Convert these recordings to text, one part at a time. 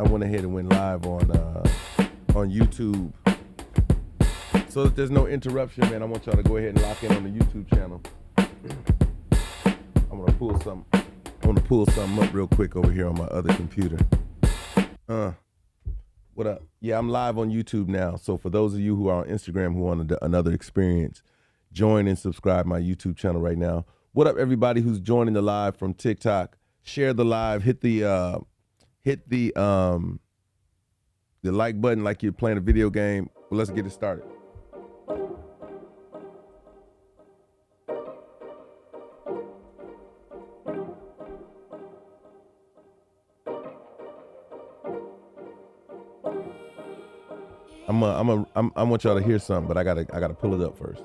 I went ahead and went live on YouTube. So that there's no interruption, man, I want y'all to go ahead and lock in on the YouTube channel. I'm gonna pull something up real quick over here on my other computer. What up? Yeah, I'm live on YouTube now. So for those of you who are on Instagram who want another experience, join and subscribe my YouTube channel right now. What up, everybody who's joining the live from TikTok? Share the live. Hit the like button like you're playing a video game. Well, let's get it started. I want y'all to hear something, but I gotta pull it up first.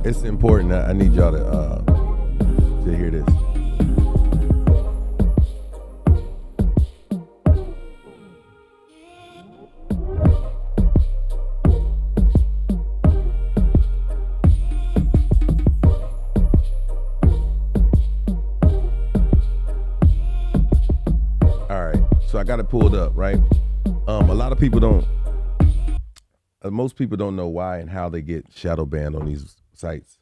It's important. I need y'all to hear this. All right, so I got it pulled up, right? A lot of people don't. Most people don't know why and how they get shadow banned on these sites,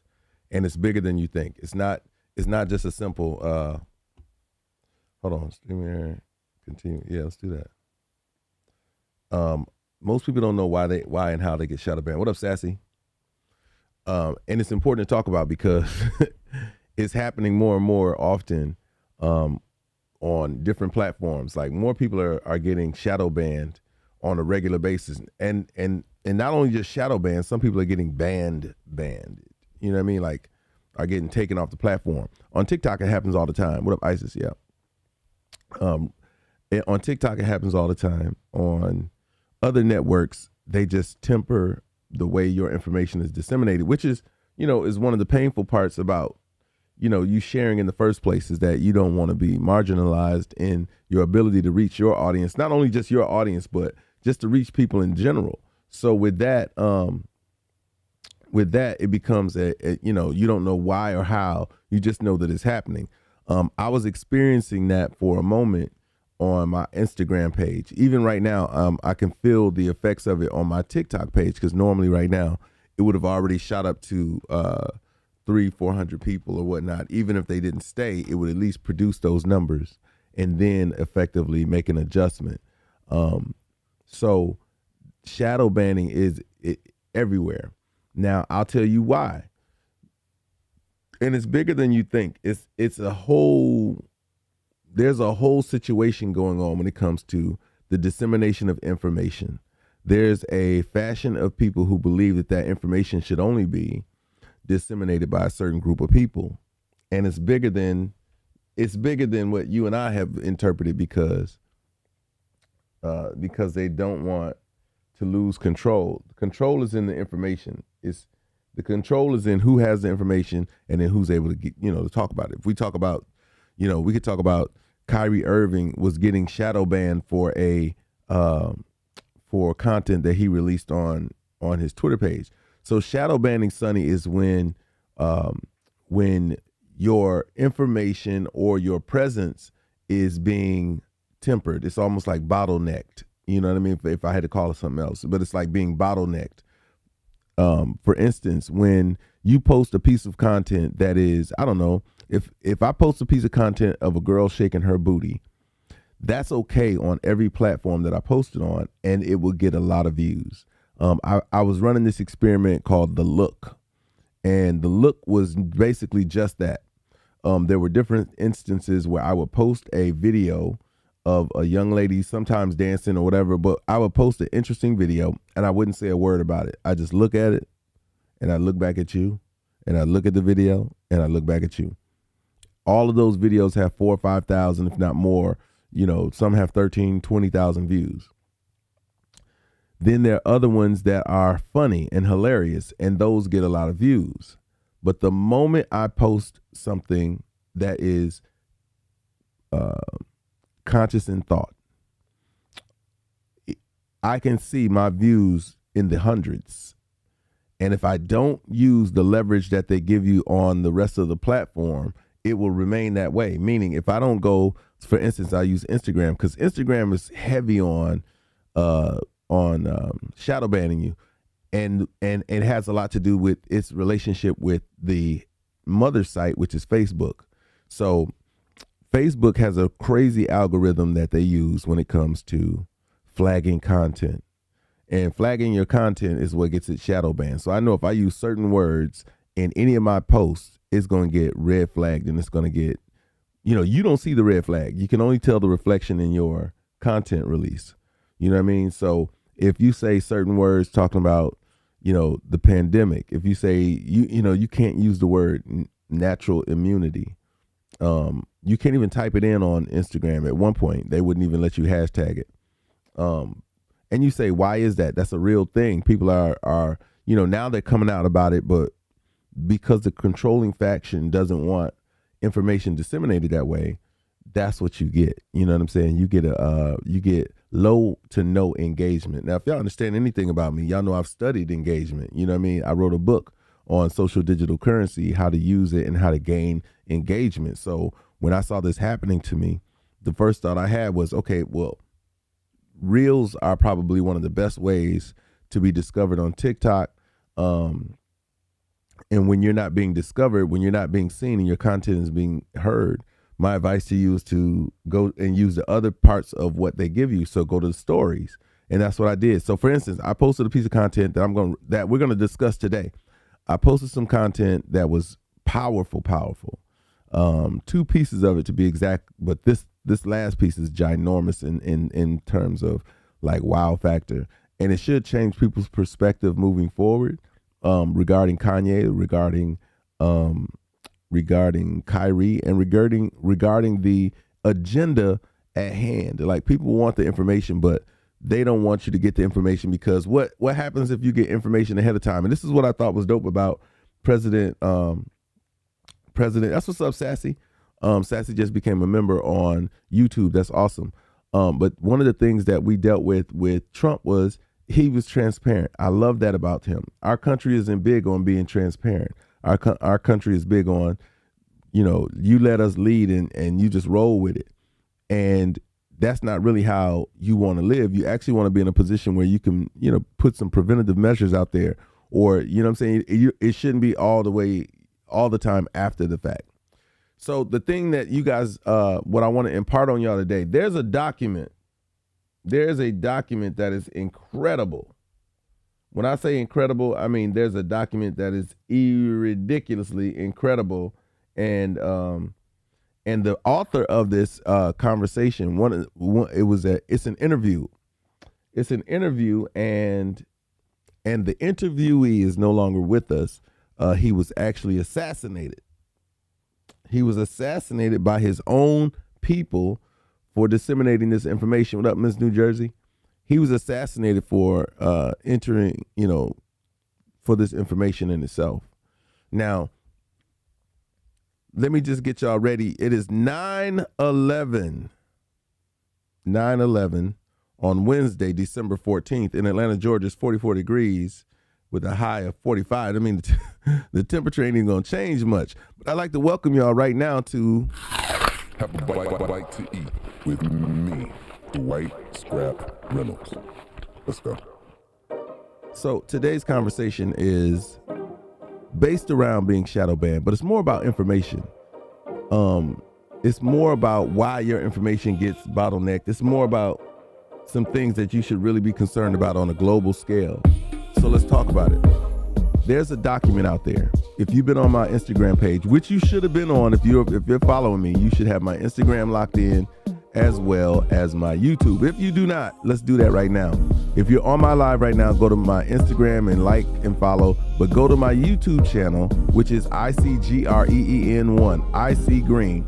and it's bigger than you think. It's not just a simple hold on, stream here, continue. Yeah, let's do that. Most people don't know why and how they get shadow banned. What up, Sassy? And it's important to talk about because it's happening more and more often on different platforms. Like more people are getting shadow banned on a regular basis, and not only just shadow banned, some people are getting banned. You know what I mean? Like, are getting taken off the platform. On TikTok, it happens all the time. What up, Isis? Yeah. On TikTok, it happens all the time. On other networks, they just temper the way your information is disseminated, which is one of the painful parts about, you sharing in the first place, is that you don't want to be marginalized in your ability to reach your audience, not only just your audience, but just to reach people in general. So with that, it becomes you don't know why or how, you just know that it's happening. I was experiencing that for a moment on my Instagram page. Even right now, I can feel the effects of it on my TikTok page, because normally right now it would have already shot up to 300-400 people or whatnot. Even if they didn't stay, it would at least produce those numbers and then effectively make an adjustment. So shadow banning is everywhere. Now, I'll tell you why. And it's bigger than you think. There's a whole situation going on when it comes to the dissemination of information. There's a fashion of people who believe that information should only be disseminated by a certain group of people. And it's bigger than what you and I have interpreted, because they don't want to lose control. Control is in the information. The control is in who has the information and then who's able to get, to talk about it. If we talk about, we could talk about Kyrie Irving was getting shadow banned for content that he released on his Twitter page. So shadow banning, Sonny, is when your information or your presence is being tempered. It's almost like bottlenecked. You know what I mean? If I had to call it something else, but it's like being bottlenecked. For instance, when you post a piece of content that is, I don't know, if I post a piece of content of a girl shaking her booty, that's okay on every platform that I post it on, and it will get a lot of views. I was running this experiment called The Look, and The Look was basically just that. There were different instances where I would post a video of a young lady sometimes dancing or whatever, but I would post an interesting video and I wouldn't say a word about it. I just look at it and I look back at you, and I look at the video and I look back at you. All of those videos have 4,000 or 5,000, if not more, some have 13, 20,000 views. Then there are other ones that are funny and hilarious, and those get a lot of views. But the moment I post something that is conscious in thought, I can see my views in the hundreds. And if I don't use the leverage that they give you on the rest of the platform, it will remain that way. Meaning, if I don't go, for instance, I use Instagram, because Instagram is heavy on shadow banning you, and it has a lot to do with its relationship with the mother site, which is Facebook. So Facebook has a crazy algorithm that they use when it comes to flagging content. And flagging your content is what gets it shadow banned. So I know if I use certain words in any of my posts, it's going to get red flagged, and it's going to get, you don't see the red flag. You can only tell the reflection in your content release. You know what I mean? So if you say certain words talking about, the pandemic, if you say, you can't use the word natural immunity. You can't even type it in on Instagram. At one point, they wouldn't even let you hashtag it. And you say, why is that? That's a real thing. People are now they're coming out about it, but because the controlling faction doesn't want information disseminated that way, that's what you get. You know what I'm saying? You get low to no engagement. Now, if y'all understand anything about me, y'all know I've studied engagement. You know what I mean? I wrote a book on social digital currency, how to use it and how to gain engagement. So when I saw this happening to me, the first thought I had was, okay, well, Reels are probably one of the best ways to be discovered on TikTok. And when you're not being discovered, when you're not being seen and your content is being heard, my advice to you is to go and use the other parts of what they give you. So go to the stories. And that's what I did. So for instance, I posted a piece of content that we're going to discuss today. I posted some content that was powerful. 2 pieces of it to be exact, but this last piece is ginormous in terms of like wow factor, and it should change people's perspective moving forward regarding Kanye, regarding Kyrie, and regarding the agenda at hand. Like, people want the information, but they don't want you to get the information, because what happens if you get information ahead of time? And this is what I thought was dope about President. That's what's up, Sassy. Sassy just became a member on YouTube. That's awesome. But one of the things that we dealt with Trump was he was transparent. I love that about him. Our country isn't big on being transparent. Our country is big on, you let us lead and you just roll with it. And that's not really how you want to live. You actually want to be in a position where you can, put some preventative measures out there, or, you know what I'm saying? It shouldn't be all the time after the fact. So the thing that you guys, what I want to impart on y'all today, there's a document that is incredible. When I say incredible, I mean there's a document that is ridiculously incredible, and the author of this conversation, it's an interview. It's an interview, and the interviewee is no longer with us. He was actually assassinated. He was assassinated by his own people for disseminating this information. What up, Miss New Jersey? He was assassinated for entering, for this information in itself. Now, let me just get y'all ready. It is 9/11 on Wednesday, December 14th. In Atlanta, Georgia, it's 44 degrees with a high of 45. I mean, the temperature ain't even going to change much. But I'd like to welcome y'all right now to Have a bite to eat with me, Dwight Scrap Reynolds. Let's go. So today's conversation is based around being shadow banned, but it's more about information. It's more about why your information gets bottlenecked. It's more about some things that you should really be concerned about on a global scale. So let's talk about it. There's a document out there. If you've been on my Instagram page, which you should have been on, if you're following me, you should have my Instagram locked in as well as my YouTube. If you do not, let's do that right now. If you're on my live right now, go to my Instagram and like and follow, but go to my YouTube channel, which is ICGREEN1, IC Green.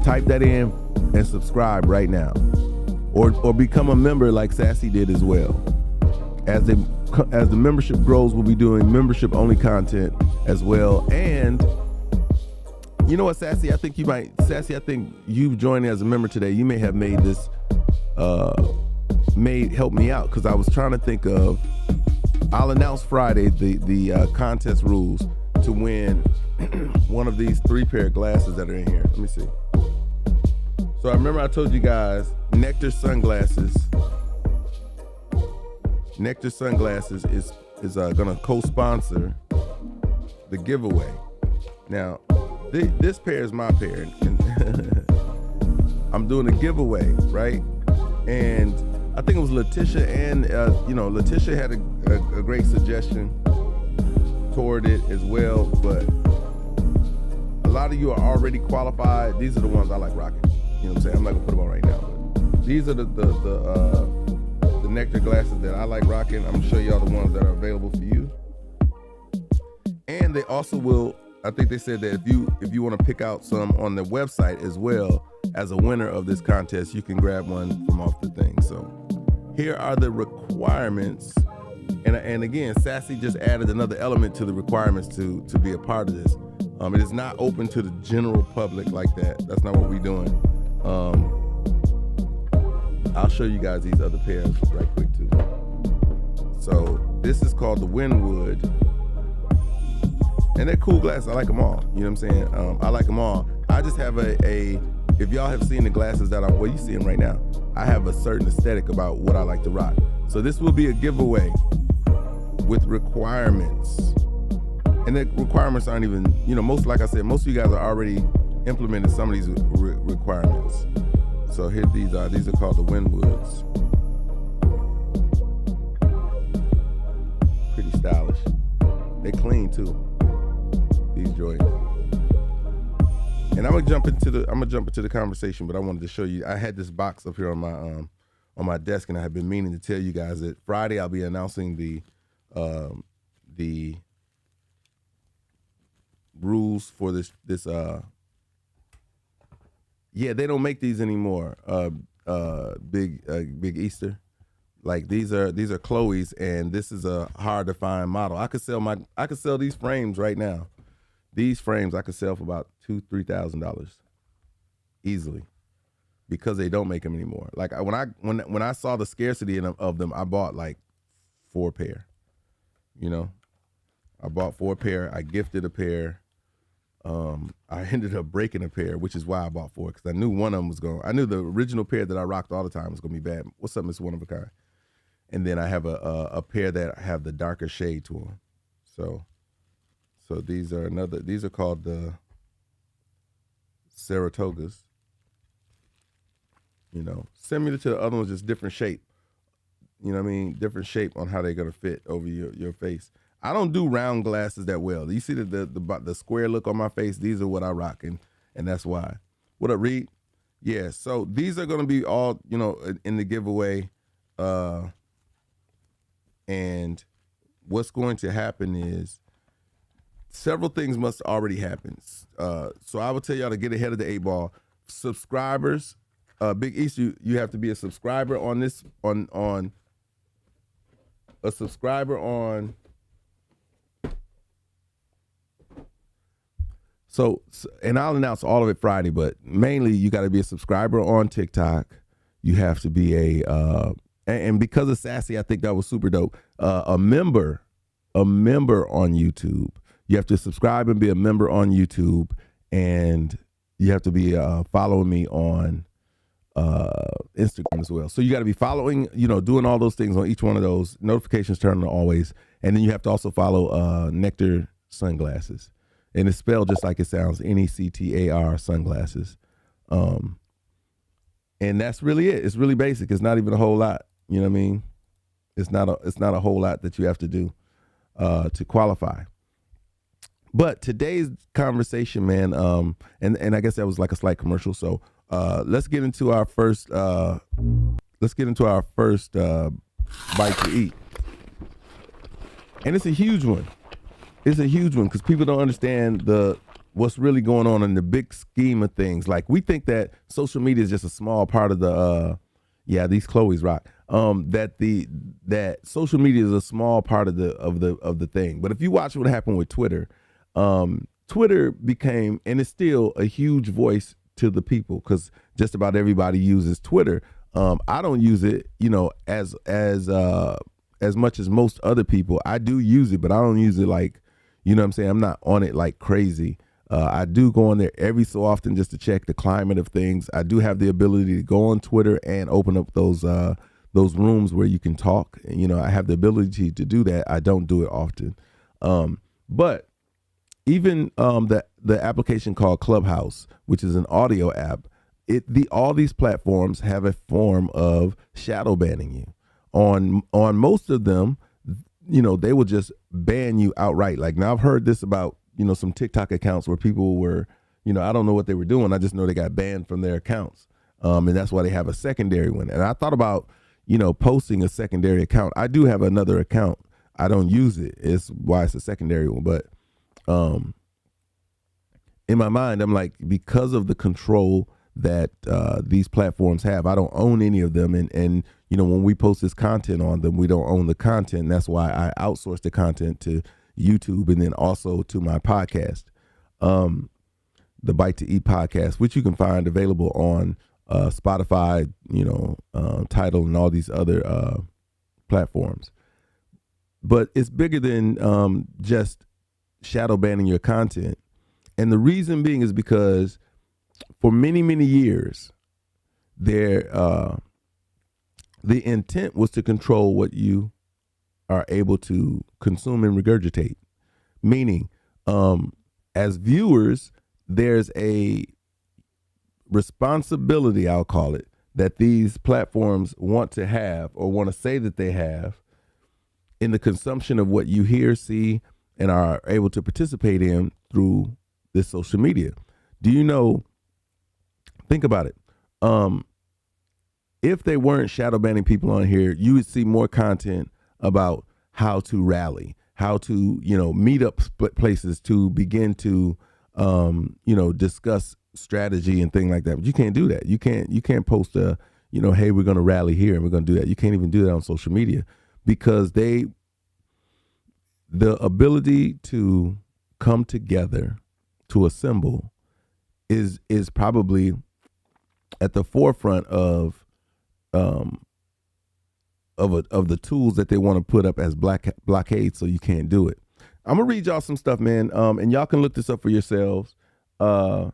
Type that in, and subscribe right now, or become a member like Sassy did as well. As the membership grows, we'll be doing membership only content as well. And you know what, Sassy? I think you joining as a member today, you may have made this help me out, because I was trying to think of, I'll announce Friday the contest rules to win one of these 3 pair of glasses that are in here. Let me see. So I remember I told you guys Nectar Sunglasses is gonna co-sponsor the giveaway. Now, this pair is my pair, and I'm doing a giveaway, right? And I think it was Letitia, and Letitia had a great suggestion toward it as well. But a lot of you are already qualified. These are the ones I like rocking. You know what I'm saying? I'm not gonna put them on right now, but these are the Nectar glasses that I like rocking. I'm gonna show y'all the ones that are available for you. And they also will, I think they said that if you want to pick out some on the website as well as a winner of this contest, you can grab one from off the thing. So here are the requirements. And again, Sassy just added another element to the requirements to be a part of this. It is not open to the general public like that. That's not what we're doing. I'll show you guys these other pairs right quick too. So this is called the Winwood. And they're cool glasses. I like them all. You know what I'm saying? I like them all. I just have if y'all have seen the glasses that you see them right now, I have a certain aesthetic about what I like to rock. So this will be a giveaway with requirements. And the requirements aren't even, like I said, most of you guys are already implemented some of these requirements. So here these are. These are called the Winwoods. Pretty stylish. They clean too. These joints. And I'm gonna jump into the conversation, but I wanted to show you. I had this box up here on my desk, and I have been meaning to tell you guys that Friday I'll be announcing the rules for this. Yeah, they don't make these anymore. Big Easter. Like these are Chloe's, and this is a hard to find model. I could sell these frames right now. These frames I could sell for about $2,000-$3,000 easily, because they don't make them anymore. Like when I saw the scarcity of them, I bought like 4 pair. I bought 4 pair. I gifted a pair. I ended up breaking a pair, which is why I bought 4, because I knew one of them was going. I knew the original pair that I rocked all the time was going to be bad. What's up, Miss One of a Kind? And then I have a pair that have the darker shade to them. So these are called the Saratogas. Similar to the other ones, just different shape. You know what I mean? Different shape on how they're gonna fit over your face. I don't do round glasses that well. You see the square look on my face? These are what I rock, and that's why. What up, Reed? Yeah, so these are gonna be all, in the giveaway. And what's going to happen is several things must already happen. So I would tell y'all to get ahead of the 8 ball. Subscribers, Big East, you have to be a subscriber on this, on a subscriber on. So, and I'll announce all of it Friday, but mainly you got to be a subscriber on TikTok. You have to be and because of Sassy, I think that was super dope. A member on YouTube. You have to subscribe and be a member on YouTube, and you have to be following me on Instagram as well. So you got to be following, doing all those things on each one of those. Notifications turned on always, and then you have to also follow Nectar Sunglasses, and it's spelled just like it sounds, NECTAR Sunglasses. And that's really it. It's really basic. It's not even a whole lot. You know what I mean? It's not a whole lot that you have to do to qualify. But today's conversation, man, and I guess that was like a slight commercial. So let's get into our first bite to eat. And it's a huge one. It's a huge one because people don't understand the what's really going on in the big scheme of things. Like we think that social media is just a small part of the these Chloe's rock. That social media is a small part of the thing. But if you watch what happened with Twitter, Twitter became, and it's still a huge voice to the people because just about everybody uses Twitter. I don't use it, as much as most other people. I do use it, but I don't use it like, what I'm saying? I'm not on it like crazy. I do go on there every so often just to check the climate of things. I do have the ability to go on Twitter and open up those rooms where you can talk. I have the ability to do that. I don't do it often. But even the application called Clubhouse, which is an audio app, all these platforms have a form of shadow banning you. On most of them, they will just ban you outright. Like now I've heard this about, some TikTok accounts where people were, I don't know what they were doing. I just know they got banned from their accounts. And that's why they have a secondary one. And I thought about, posting a secondary account. I do have another account. I don't use it. It's why it's a secondary one. But in my mind, I'm like, because of the control that these platforms have, I don't own any of them. And when we post this content on them, we don't own the content. That's why I outsource the content to YouTube and then also to my podcast, the Bite to Eat podcast, which you can find available on Spotify, Tidal and all these other platforms. But it's bigger than just shadow banning your content. And the reason being is because for many, many years, the intent was to control what you are able to consume and regurgitate. Meaning, as viewers, there's a responsibility, I'll call it, that these platforms want to have or want to say that they have in the consumption of what you hear, see, and are able to participate in through this social media. Do you know, think about it. If they weren't shadow banning people on here, you would see more content about how to rally, how to, meet up places to begin to, discuss strategy and things like that. But you can't do that. You can't post a, hey, we're going to rally here and we're going to do that. You can't even do that on social media because the ability to come together, to assemble is probably at the forefront of the tools that they want to put up as blockades, so you can't do it. I'm gonna read y'all some stuff, man, and y'all can look this up for yourselves. If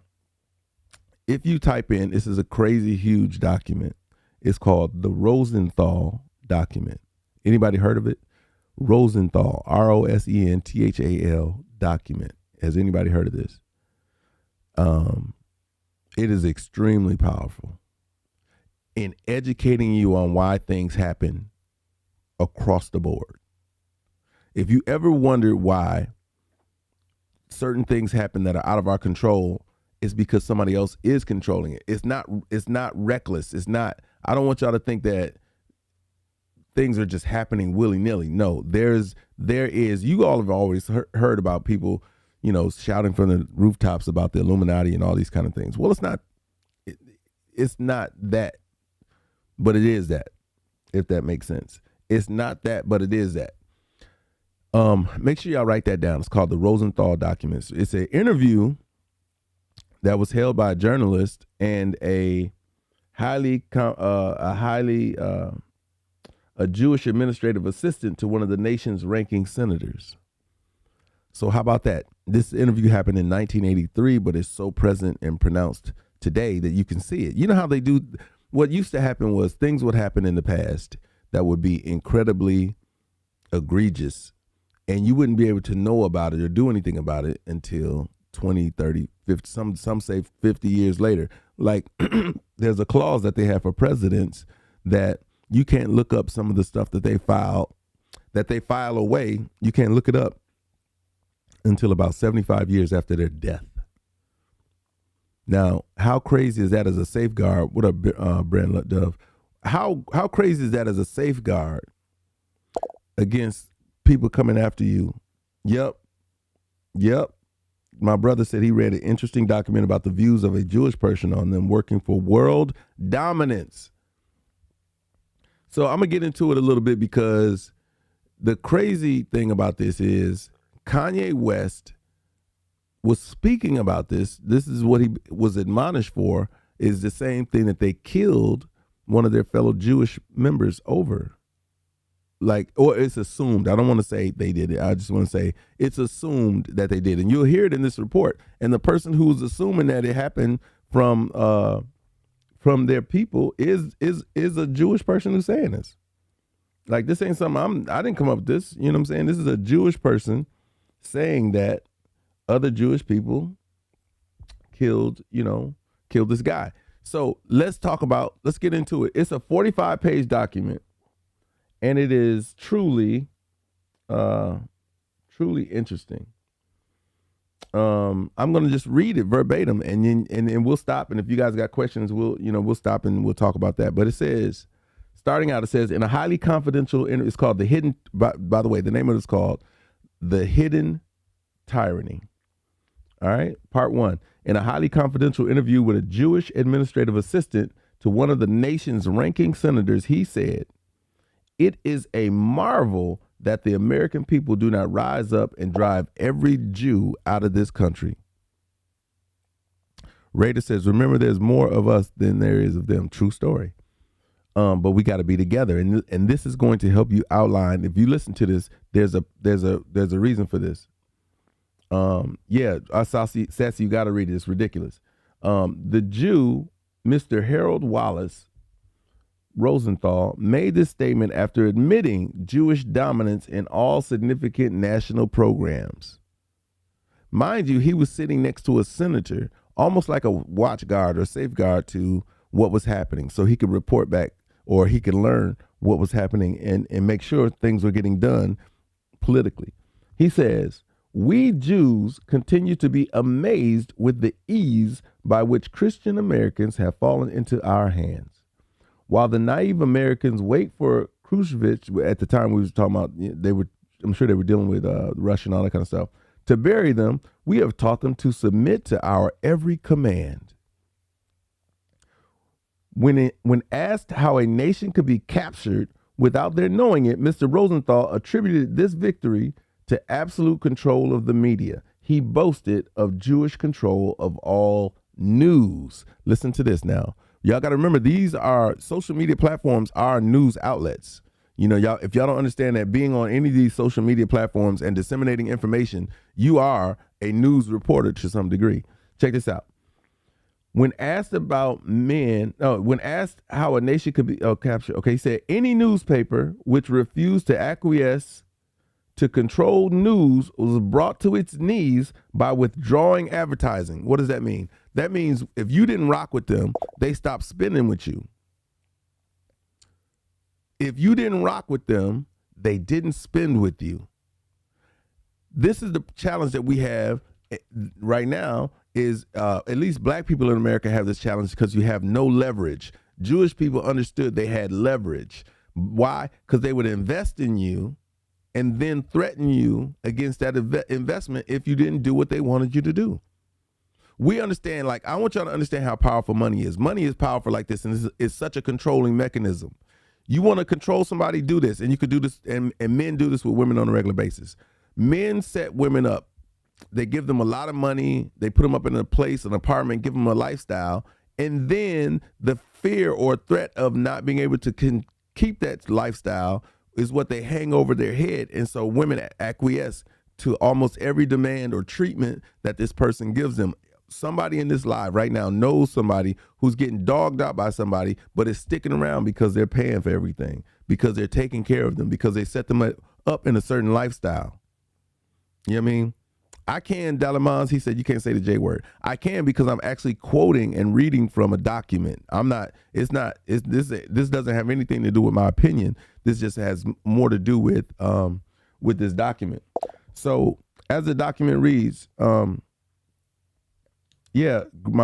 you type in, this is a crazy huge document. It's called the Rosenthal document. Anybody heard of it? Rosenthal, Rosenthal document. Has anybody heard of this? It is extremely powerful in educating you on why things happen across the board. If you ever wondered why certain things happen that are out of our control, it's because somebody else is controlling it. It's not reckless. It's not, I don't want y'all to think that things are just happening willy-nilly. No, there is, you all have always heard about people, shouting from the rooftops about the Illuminati and all these kind of things. Well, it's not that, but it is that, if that makes sense. It's not that, but it is that. Make sure y'all write that down. It's called the Rosenthal documents. It's an interview that was held by a journalist and a Jewish administrative assistant to one of the nation's ranking senators. So how about that? This interview happened in 1983, but it's so present and pronounced today that you can see it. You know how they do, what used to happen was things would happen in the past that would be incredibly egregious, and you wouldn't be able to know about it or do anything about it until 20, 30, 50, some say 50 years later. Like there's a clause that they have for presidents that you can't look up some of the stuff that they file away. You can't look it up until about 75 years after their death. Now, how crazy is that as a safeguard? What up, Brand Dove? How crazy is that as a safeguard against people coming after you? Yep. my brother said he read an interesting document about the views of a Jewish person on them working for world dominance. So I'm going to get into it a little bit because the crazy thing about this is Kanye West was speaking about this. This is what he was admonished for, is the same thing that they killed one of their fellow Jewish members over. Like, or it's assumed. I don't want to say they did it. I just want to say it's assumed that they did. And you'll hear it in this report. And the person who's assuming that it happened from their people is a Jewish person who's saying this. Like, this ain't something I didn't come up with this. You know what I'm saying? This is a Jewish person saying that other Jewish people killed this guy. So let's get into it. It's a 45-page document. And it is truly interesting. I'm going to just read it verbatim, and we'll stop. And if you guys got questions, we'll stop and we'll talk about that. But it says, starting out, it says, in a highly confidential interview, it's called The Hidden. By the way, the name of it is called The Hidden Tyranny. All right, part 1. In a highly confidential interview with a Jewish administrative assistant to one of the nation's ranking senators, he said, "It is a marvel that the American people do not rise up and drive every Jew out of this country." Rader says, "Remember, there's more of us than there is of them." True story. But we got to be together, and this is going to help you outline. If you listen to this, there's a reason for this. Sassy, you got to read it. It's ridiculous. The Jew, Mr. Harold Wallace Rosenthal, made this statement after admitting Jewish dominance in all significant national programs. Mind you, he was sitting next to a senator, almost like a watchguard or safeguard to what was happening, so he could report back, or he could learn what was happening and make sure things were getting done politically. He says, "We Jews continue to be amazed with the ease by which Christian Americans have fallen into our hands. While the naive Americans wait for Khrushchev," at the time we was talking about, I'm sure they were dealing with Russia and all that kind of stuff, "to bury them, we have taught them to submit to our every command." When asked how a nation could be captured without their knowing it, Mr. Rosenthal attributed this victory to absolute control of the media. He boasted of Jewish control of all news. Listen to this now. Y'all got to remember, these are social media platforms, are news outlets. Y'all, if y'all don't understand that being on any of these social media platforms and disseminating information, you are a news reporter to some degree. Check this out. When asked how a nation could be captured, he said, "Any newspaper which refused to acquiesce to control news was brought to its knees by withdrawing advertising." What does that mean? That means if you didn't rock with them, they stopped spending with you. If you didn't rock with them, they didn't spend with you. This is the challenge that we have right now, is at least black people in America have this challenge because you have no leverage. Jewish people understood they had leverage. Why? Because they would invest in you and then threaten you against that investment if you didn't do what they wanted you to do. We understand, I want y'all to understand how powerful money is. Money is powerful like this, and it's such a controlling mechanism. You want to control somebody, do this, and you could do this, and men do this with women on a regular basis. Men set women up. They give them a lot of money. They put them up in a place, an apartment, give them a lifestyle, and then the fear or threat of not being able to keep that lifestyle is what they hang over their head. And so women acquiesce to almost every demand or treatment that this person gives them. Somebody in this live right now knows somebody who's getting dogged out by somebody, but is sticking around because they're paying for everything, because they're taking care of them, because they set them up in a certain lifestyle. You know what I mean? I can, Dalamans, he said you can't say the J word. I can because I'm actually quoting and reading from a document. This doesn't have anything to do with my opinion. This just has more to do with this document. So as the document reads, my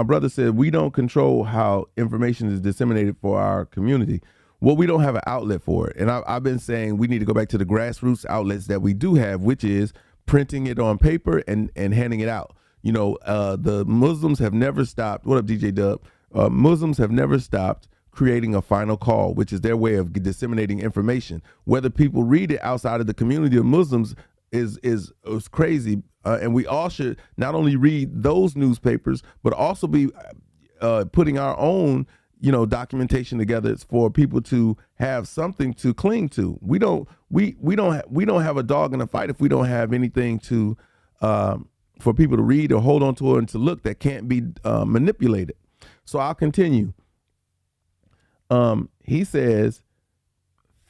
brother said, we don't control how information is disseminated for our community. Well, we don't have an outlet for it. And I've been saying we need to go back to the grassroots outlets that we do have, which is printing it on paper and handing it out. The Muslims have never stopped. What up, DJ Dub? Muslims have never stopped creating a final call, which is their way of disseminating information. Whether people read it outside of the community of Muslims is crazy, and we all should not only read those newspapers, but also be putting our own documentation together for people to have something to cling to. We don't have a dog in a fight if we don't have anything to for people to read or hold on to and to look that can't be manipulated. So I'll continue. He says,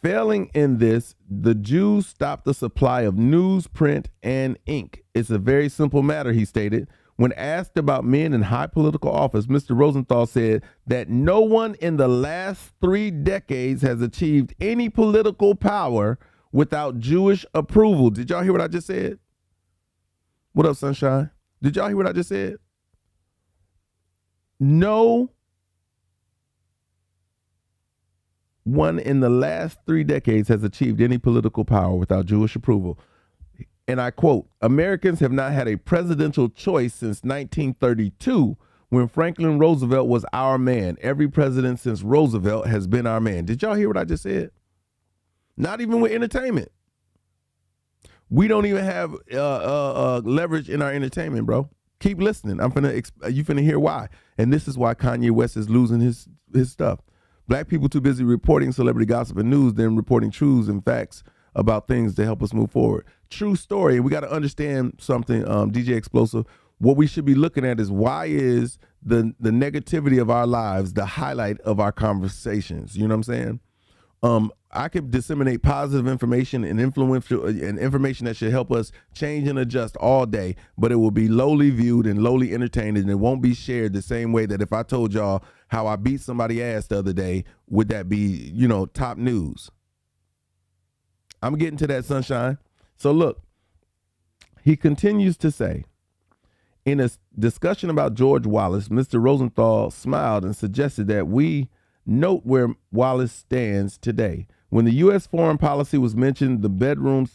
failing in this, the Jews stopped the supply of newsprint and ink. It's a very simple matter, he stated. When asked about men in high political office, Mr. Rosenthal said that no one in the last 3 decades has achieved any political power without Jewish approval. Did y'all hear what I just said? What up, Sunshine? Did y'all hear what I just said? No one in the last 3 decades has achieved any political power without Jewish approval. And I quote, Americans have not had a presidential choice since 1932, when Franklin Roosevelt was our man. Every president since Roosevelt has been our man. Did y'all hear what I just said? Not even with entertainment. We don't even have leverage in our entertainment, bro. Keep listening. You finna hear why. And this is why Kanye West is losing his stuff. Black people too busy reporting celebrity gossip and news than reporting truths and facts about things to help us move forward. True story. And we got to understand something, DJ Explosive. What we should be looking at is, why is the negativity of our lives the highlight of our conversations? You know what I'm saying? I could disseminate positive information and influential and information that should help us change and adjust all day, but it will be lowly viewed and lowly entertained, and it won't be shared the same way that if I told y'all how I beat somebody's ass the other day, would that be, top news? I'm getting to that, Sunshine. So look, he continues to say, in a discussion about George Wallace, Mr. Rosenthal smiled and suggested that we note where Wallace stands today. When the U.S. foreign policy was mentioned, the bedroom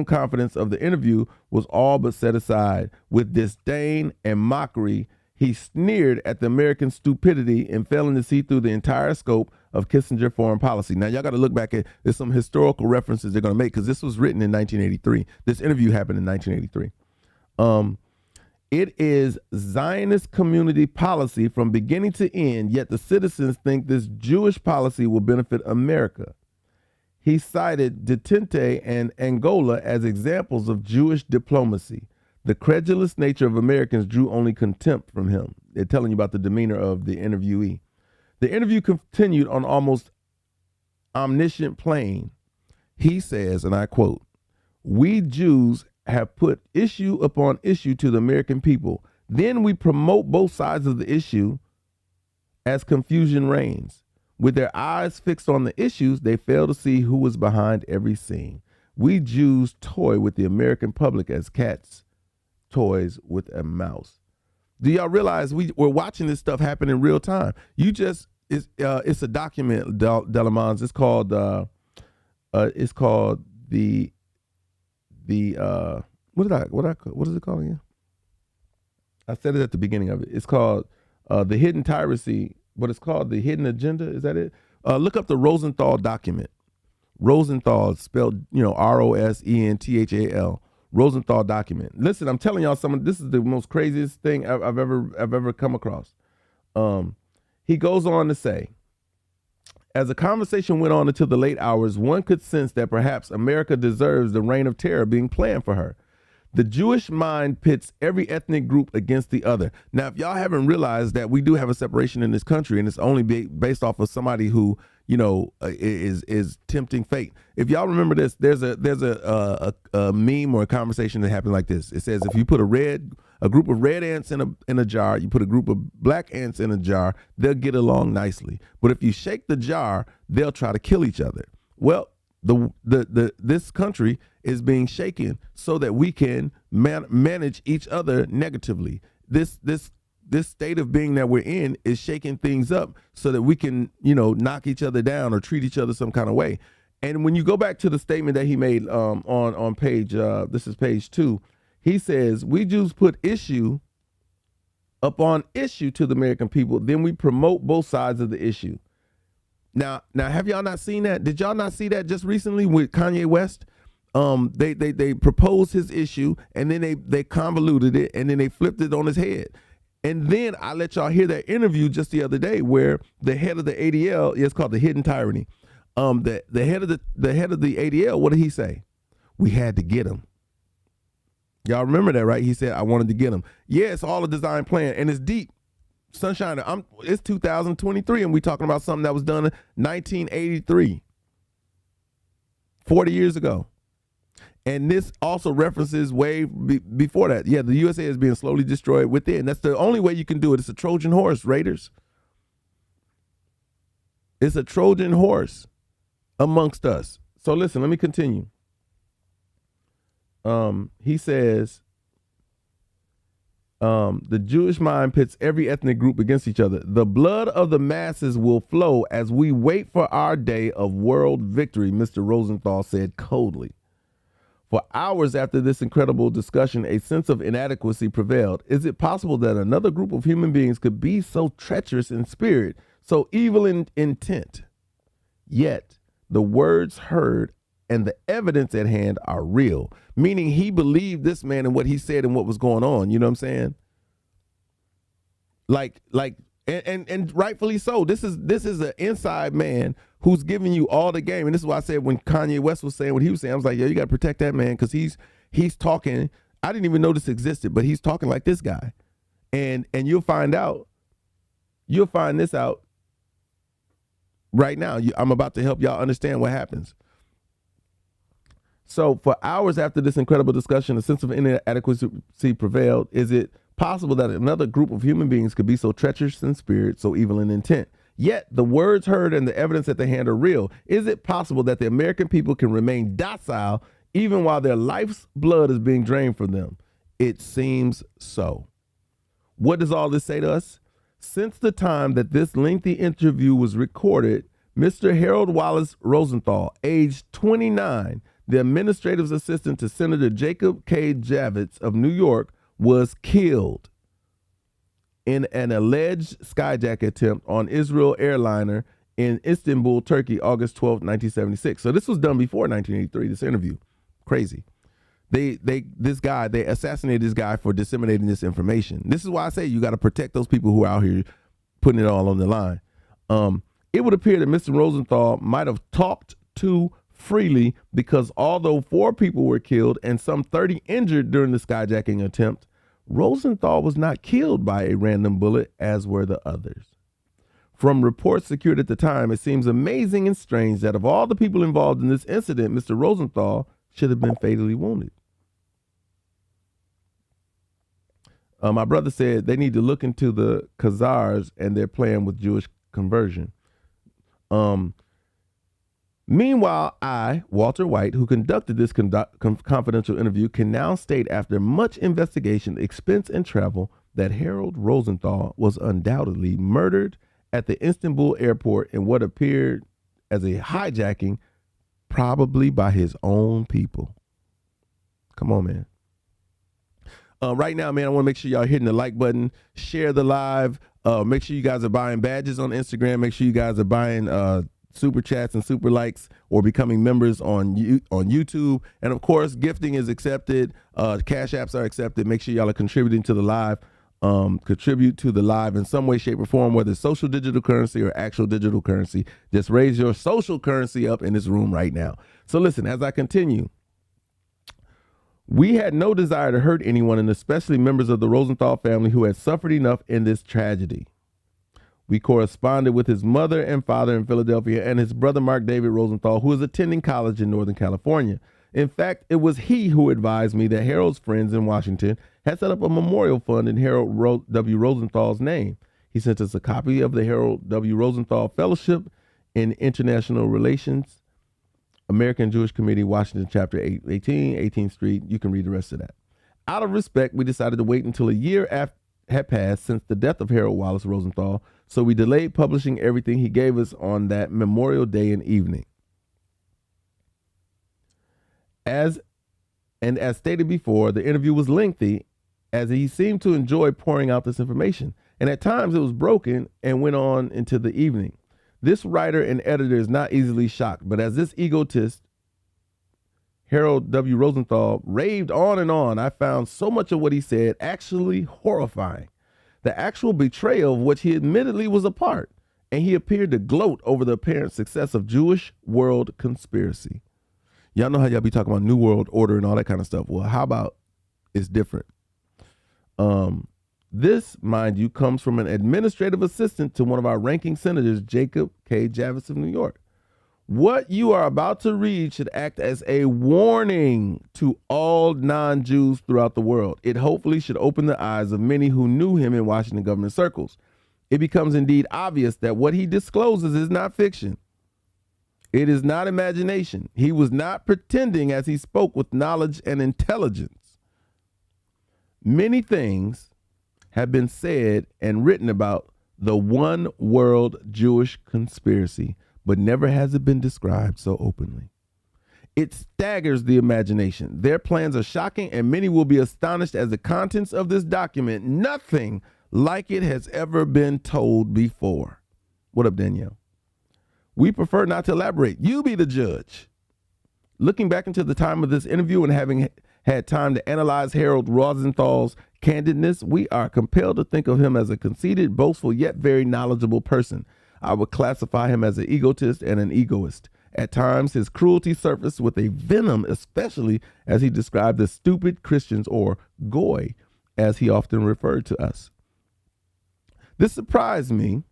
confidence of the interview was all but set aside. With disdain and mockery, he sneered at the American stupidity and failing to see through the entire scope of Kissinger foreign policy. Now, y'all got to look back at, there's some historical references they're going to make, because this was written in 1983. This interview happened in 1983. It is Zionist community policy from beginning to end, yet the citizens think this Jewish policy will benefit America. He cited Detente and Angola as examples of Jewish diplomacy. The credulous nature of Americans drew only contempt from him. They're telling you about the demeanor of the interviewee. The interview continued on almost omniscient plane. He says, and I quote, "We Jews have put issue upon issue to the American people. Then we promote both sides of the issue as confusion reigns. With their eyes fixed on the issues, they fail to see who is behind every scene. We Jews toy with the American public as cats toys with a mouse." Do y'all realize we're watching this stuff happen in real time? It's a document, Delamons. It's called what is it called again? I said it at the beginning of it. It's called The Hidden Tyrosy, but it's called The Hidden Agenda. Is that it? Look up the Rosenthal document. Rosenthal, spelled Rosenthal. Rosenthal document. Listen, I'm telling y'all something. This is the most craziest thing I've ever come across. He goes on to say, as the conversation went on until the late hours, one could sense that perhaps America deserves the reign of terror being planned for her. The Jewish mind pits every ethnic group against the other. Now, if y'all haven't realized that we do have a separation in this country, and it's only based off of somebody who, is tempting fate. If y'all remember this, there's a meme or a conversation that happened like this. It says, if you put a group of red ants in a jar, you put a group of black ants in a jar, they'll get along nicely. But if you shake the jar, they'll try to kill each other. Well, this country is being shaken so that we can manage each other negatively. This state of being that we're in is shaking things up so that we can, knock each other down or treat each other some kind of way. And when you go back to the statement that he made on page, this is page 2, He says, we Jews put issue upon issue to the American people, then we promote both sides of the issue. Now, have y'all not seen that? Did y'all not see that just recently with Kanye West? They proposed his issue, and then they convoluted it, and then they flipped it on his head. And then I let y'all hear that interview just the other day where the head of the ADL, it's called the Hidden Tyranny. The head of the ADL, what did he say? We had to get him. Y'all remember that, right? He said, I wanted to get him. Yeah, it's all a design plan, and it's deep. Sunshine, it's 2023, and we talking about something that was done in 1983, 40 years ago. And this also references way before that. Yeah, the USA is being slowly destroyed within. That's the only way you can do it. It's a Trojan horse, Raiders. It's a Trojan horse amongst us. So listen, let me continue. He says, the Jewish mind pits every ethnic group against each other. The blood of the masses will flow as we wait for our day of world victory, Mr. Rosenthal said coldly. For hours after this incredible discussion, a sense of inadequacy prevailed. Is it possible that another group of human beings could be so treacherous in spirit, so evil in intent? Yet the words heard and the evidence at hand are real, meaning he believed this man and what he said and what was going on. You know what I'm saying? And rightfully so. This is an inside man who's giving you all the game. And this is why I said when Kanye West was saying what he was saying, I was like, yo, you got to protect that man because he's talking. I didn't even know this existed, but he's talking like this guy. And you'll find this out right now. I'm about to help y'all understand what happens. So for hours after this incredible discussion, a sense of inadequacy prevailed. Is it possible that another group of human beings could be so treacherous in spirit, so evil in intent? Yet the words heard and the evidence at the hand are real. Is it possible that the American people can remain docile even while their life's blood is being drained from them? It seems so. What does all this say to us? Since the time that this lengthy interview was recorded, Mr. Harold Wallace Rosenthal, aged 29, the administrative assistant to Senator Jacob K. Javits of New York, was killed in an alleged skyjack attempt on Israel airliner in Istanbul, Turkey, August 12, 1976. So this was done before 1983, this interview. Crazy. They assassinated this guy for disseminating this information. This is why I say you got to protect those people who are out here putting it all on the line. It would appear that Mr. Rosenthal might have talked too freely because although 4 people were killed and some 30 injured during the skyjacking attempt, Rosenthal was not killed by a random bullet, as were the others. From reports secured at the time, it seems amazing and strange that of all the people involved in this incident, Mr. Rosenthal should have been fatally wounded. My brother said they need to look into the Khazars and their plan with Jewish conversion. Meanwhile, I, Walter White, who conducted this confidential interview, can now state after much investigation, expense, and travel that Harold Rosenthal was undoubtedly murdered at the Istanbul airport in what appeared as a hijacking, probably by his own people. Come on, man. Right now, man, I want to make sure y'all hitting the like button, share the live, make sure you guys are buying badges on Instagram, make sure you guys are buying super chats and super likes or becoming members on YouTube. And of course, gifting is accepted. Cash apps are accepted. Make sure y'all are contributing to the live. Contribute to the live in some way, shape, or form, whether it's social digital currency or actual digital currency. Just raise your social currency up in this room right now. So listen, as I continue, we had no desire to hurt anyone, and especially members of the Rosenthal family who had suffered enough in this tragedy. We corresponded with his mother and father in Philadelphia and his brother Mark David Rosenthal, who is attending college in Northern California. In fact, it was he who advised me that Harold's friends in Washington had set up a memorial fund in Harold W. Rosenthal's name. He sent us a copy of the Harold W. Rosenthal Fellowship in International Relations, American Jewish Committee, Washington, Chapter 818, 18th Street. You can read the rest of that. Out of respect, we decided to wait until a year had passed since the death of Harold Wallace Rosenthal, so we delayed publishing everything he gave us on that Memorial Day and evening. As And as stated before, the interview was lengthy as he seemed to enjoy pouring out this information. And at times it was broken and went on into the evening. This writer and editor is not easily shocked, but as this egotist, Harold W. Rosenthal, raved on and on, I found so much of what he said actually horrifying. The actual betrayal of which he admittedly was a part, and he appeared to gloat over the apparent success of Jewish world conspiracy. Y'all know how y'all be talking about New World Order and all that kind of stuff. Well, how about it's different? This, mind you, comes from an administrative assistant to one of our ranking senators, Jacob K. Javits of New York. What you are about to read should act as a warning to all non-Jews throughout the world. It hopefully should open the eyes of many who knew him in Washington government circles. It becomes indeed obvious that what he discloses is not fiction. It is not imagination. He was not pretending as he spoke with knowledge and intelligence. Many things have been said and written about the one world Jewish conspiracy, but never has it been described so openly. It staggers the imagination. Their plans are shocking, and many will be astonished as the contents of this document, nothing like it has ever been told before. What up, Danielle? We prefer not to elaborate. You be the judge. Looking back into the time of this interview and having had time to analyze Harold Rosenthal's candidness, we are compelled to think of him as a conceited, boastful, yet very knowledgeable person. I would classify him as an egotist and an egoist. At times, his cruelty surfaced with a venom, especially as he described the stupid Christians, or goy, as he often referred to us. This surprised me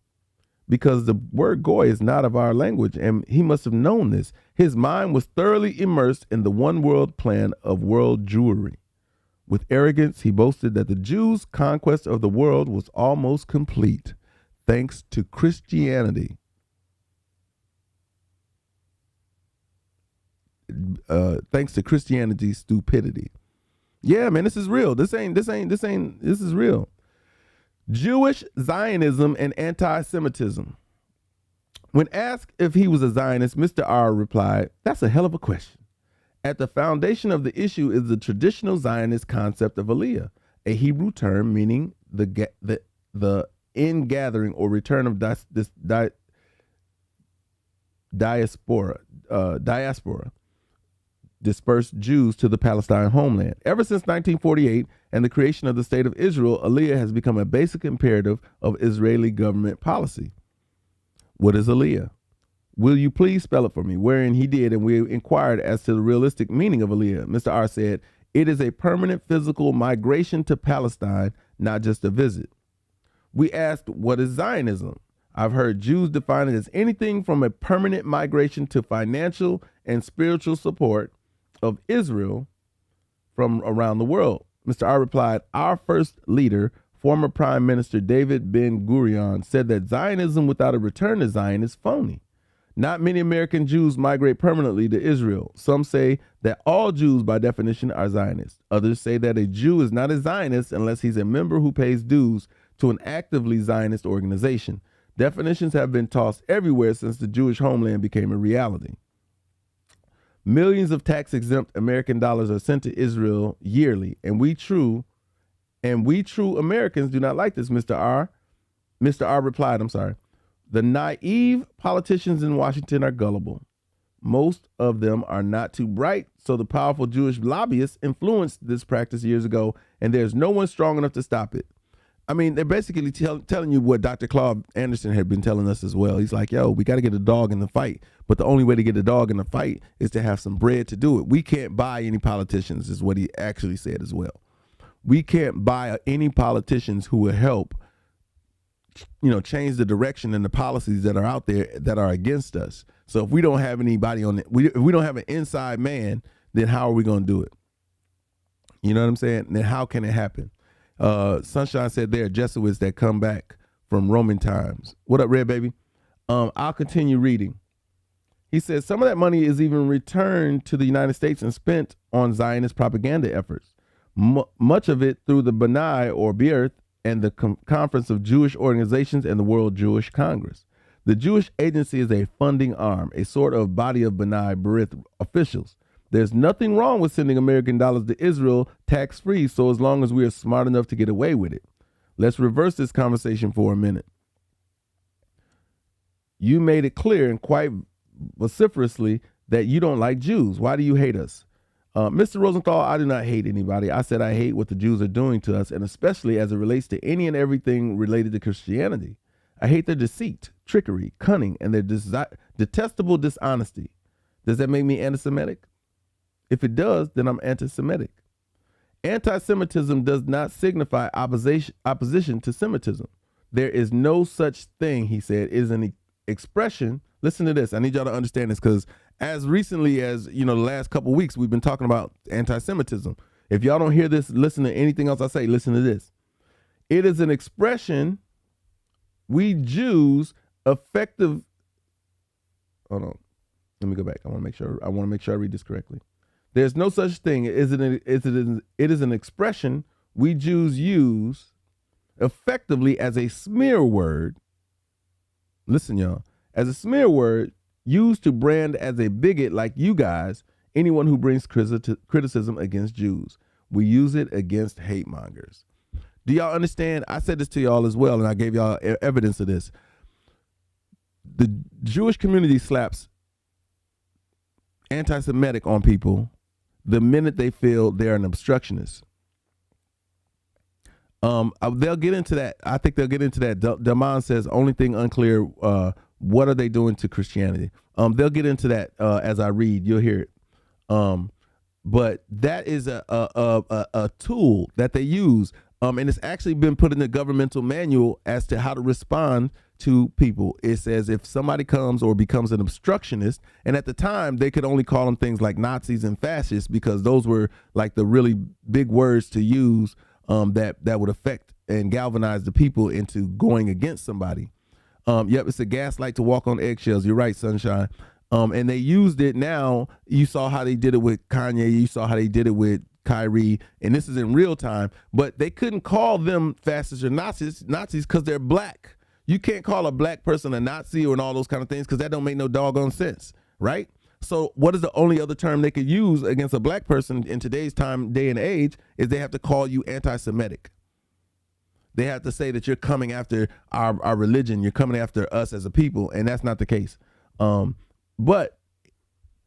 because the word goy is not of our language, and he must have known this. His mind was thoroughly immersed in the one world plan of world Jewry. With arrogance, he boasted that the Jews' conquest of the world was almost complete, thanks to Christianity. Thanks to Christianity's stupidity. Yeah, man, this is real. This is real. Jewish Zionism and anti-Semitism. When asked if he was a Zionist, Mr. R replied, "That's a hell of a question. At the foundation of the issue is the traditional Zionist concept of Aliyah, a Hebrew term meaning the ingathering or return of diaspora, dispersed Jews to the Palestine homeland. Ever since 1948 and the creation of the state of Israel, Aliyah has become a basic imperative of Israeli government policy." What is Aliyah? Will you please spell it for me? Wherein he did, and we inquired as to the realistic meaning of Aliyah. Mr. R said, "It is a permanent physical migration to Palestine, not just a visit." We asked, what is Zionism? I've heard Jews define it as anything from a permanent migration to financial and spiritual support of Israel from around the world. Mr. R replied, "Our first leader, former Prime Minister David Ben-Gurion, said that Zionism without a return to Zion is phony. Not many American Jews migrate permanently to Israel. Some say that all Jews by definition are Zionists. Others say that a Jew is not a Zionist unless he's a member who pays dues to an actively Zionist organization. Definitions have been tossed everywhere since the Jewish homeland became a reality. Millions of tax-exempt American dollars are sent to Israel yearly, and we true Americans do not like this, Mr. R. Mr. R replied, "The naive politicians in Washington are gullible. Most of them are not too bright, so the powerful Jewish lobbyists influenced this practice years ago, and there's no one strong enough to stop it." I mean, they're basically telling you what Dr. Claude Anderson had been telling us as well. He's like, yo, we got to get a dog in the fight, but the only way to get a dog in the fight is to have some bread to do it. We can't buy any politicians, is what he actually said as well. We can't buy any politicians who will help, change the direction and the policies that are out there that are against us. So if we don't have anybody on it, if we don't have an inside man, then how are we going to do it? You know what I'm saying? Then how can it happen? Sunshine said there are Jesuits that come back from Roman times. What up, Red Baby? I'll continue reading. He says some of that money is even returned to the United States and spent on Zionist propaganda efforts. Much of it through the B'nai or B'earth and the Conference of Jewish Organizations and the World Jewish Congress. The Jewish Agency is a funding arm, a sort of body of B'nai B'earth officials. There's nothing wrong with sending American dollars to Israel tax-free, so as long as we are smart enough to get away with it. Let's reverse this conversation for a minute. You made it clear and quite vociferously that you don't like Jews. Why do you hate us? Mr. Rosenthal, I do not hate anybody. I said I hate what the Jews are doing to us, and especially as it relates to any and everything related to Christianity. I hate their deceit, trickery, cunning, and their detestable dishonesty. Does that make me anti-Semitic? If it does, then I'm anti-Semitic. Anti-Semitism does not signify opposition to Semitism. There is no such thing, he said. It is an expression. Listen to this. I need y'all to understand this, because as recently as, the last couple of weeks, we've been talking about anti-Semitism. If y'all don't hear this, listen to anything else I say. Listen to this. It is an expression we Jews effective. Hold on. Let me go back. I want to make sure I read this correctly. There's no such thing. It is an expression we Jews use effectively as a smear word. Listen, y'all. As a smear word used to brand as a bigot like you guys, anyone who brings criticism against Jews. We use it against hate mongers. Do y'all understand? I said this to y'all as well, and I gave y'all evidence of this. The Jewish community slaps anti-Semitic on people the minute they feel they're an obstructionist. They'll get into that. I think they'll get into that. Damon says, only thing unclear, what are they doing to Christianity? They'll get into that as I read. You'll hear it. But that is a tool that they use. And it's actually been put in the governmental manual as to how to respond to people. It says if somebody comes or becomes an obstructionist, and at the time they could only call them things like Nazis and fascists because those were like the really big words to use that would affect and galvanize the people into going against somebody. Yep, it's a gaslight to walk on eggshells. You're right, Sunshine. And they used it now. You saw how they did it with Kanye. You saw how they did it with Kyrie, and this is in real time, but they couldn't call them fascists or Nazis because they're black. You can't call a black person a Nazi or all those kind of things because that don't make no doggone sense, right? So what is the only other term they could use against a black person in today's time, day and age, is they have to call you anti-Semitic. They have to say that you're coming after our religion, you're coming after us as a people, and that's not the case. But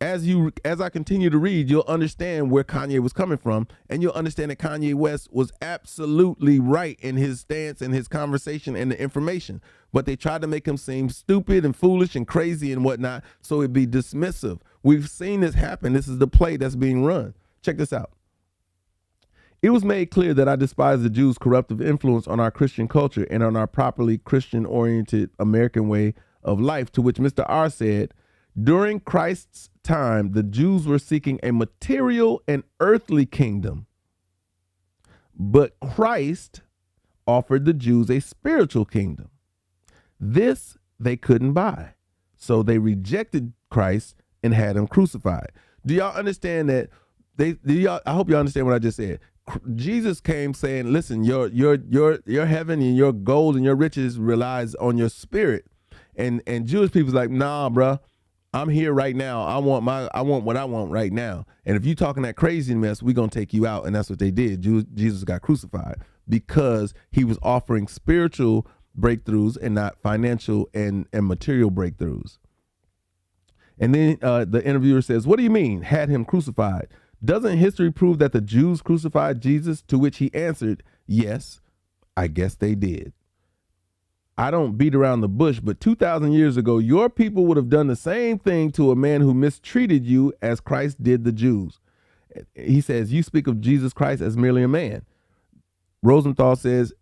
as I continue to read, you'll understand where Kanye was coming from, and you'll understand that Kanye West was absolutely right in his stance and his conversation and the information. But they tried to make him seem stupid and foolish and crazy and whatnot, so it'd be dismissive. We've seen this happen. This is the play that's being run. Check this out. It was made clear that I despise the Jews' corruptive influence on our Christian culture and on our properly Christian-oriented American way of life, to which Mr. R said, during Christ's time, the Jews were seeking a material and earthly kingdom, but Christ offered the Jews a spiritual kingdom. This they couldn't buy, so they rejected Christ and had him crucified. Do y'all understand that? I hope y'all understand what I just said. Jesus came saying, "Listen, your heaven and your gold and your riches relies on your spirit," and Jewish people's like, "Nah, bruh. I'm here right now. I want what I want right now. And if you talking that crazy mess, we're going to take you out." And that's what they did. Jesus got crucified because he was offering spiritual breakthroughs and not financial and material breakthroughs. And then the interviewer says, "What do you mean, had him crucified? Doesn't history prove that the Jews crucified Jesus?" To which he answered, "Yes, I guess they did. I don't beat around the bush, but 2,000 years ago, your people would have done the same thing to a man who mistreated you as Christ did the Jews." He says, "You speak of Jesus Christ as merely a man." Rosenthal says,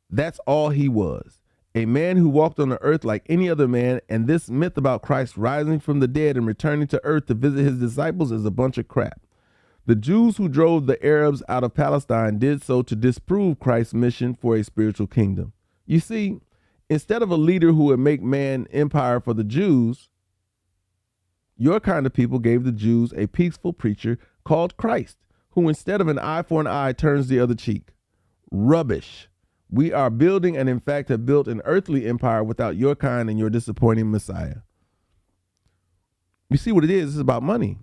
"That's all he was. A man who walked on the earth like any other man, and this myth about Christ rising from the dead and returning to earth to visit his disciples is a bunch of crap. The Jews who drove the Arabs out of Palestine did so to disprove Christ's mission for a spiritual kingdom. You see, instead of a leader who would make man empire for the Jews, your kind of people gave the Jews a peaceful preacher called Christ, who instead of an eye for an eye turns the other cheek. Rubbish. We are building and in fact have built an earthly empire without your kind and your disappointing Messiah." You see what it is? It's about money.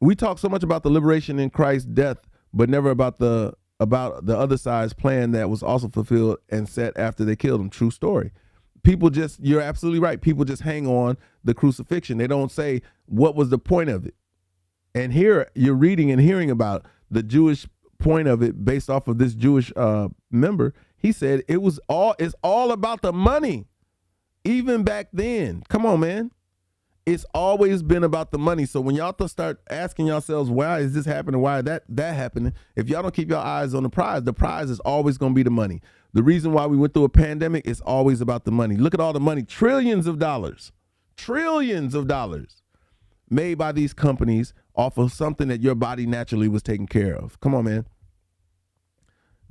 We talk so much about the liberation in Christ's death, but never about the other side's plan that was also fulfilled and set after they killed him. True story. People just, you're absolutely right. People just hang on the crucifixion. They don't say what was the point of it. And here you're reading and hearing about the Jewish point of it based off of this Jewish member. He said it's all about the money. Even back then. Come on, man. It's always been about the money. So when y'all start asking yourselves, why is this happening? Why is that happening? If y'all don't keep your eyes on the prize is always going to be the money. The reason why we went through a pandemic is always about the money. Look at all the money, trillions of dollars made by these companies off of something that your body naturally was taking care of. Come on, man.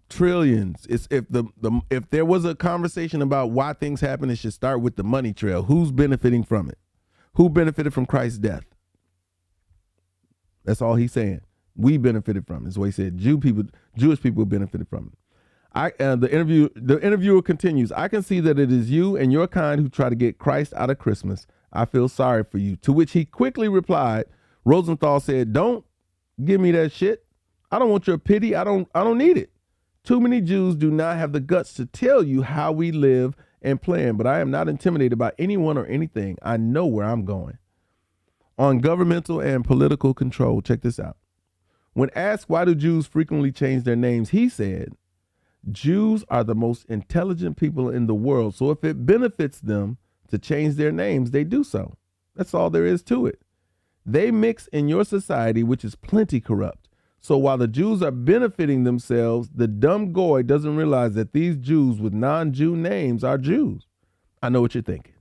Trillions. It's if there was a conversation about why things happen, it should start with the money trail. Who's benefiting from it? Who benefited from Christ's death? That's all he's saying. We benefited from it. That's what he said. Jewish people benefited from it. The interviewer continues. I can see that it is you and your kind who try to get Christ out of Christmas. I feel sorry for you. To which he quickly replied, Rosenthal said, don't give me that shit. I don't want your pity. I don't need it. Too many Jews do not have the guts to tell you how we live and plan, but I am not intimidated by anyone or anything. I know where I'm going. On governmental and political control, check this out. When asked why do Jews frequently change their names, he said, Jews are the most intelligent people in the world, so if it benefits them to change their names, they do so. That's all there is to it. They mix in your society, which is plenty corrupt. So while the Jews are benefiting themselves, the dumb goy doesn't realize that these Jews with non-Jew names are Jews. I know what you're thinking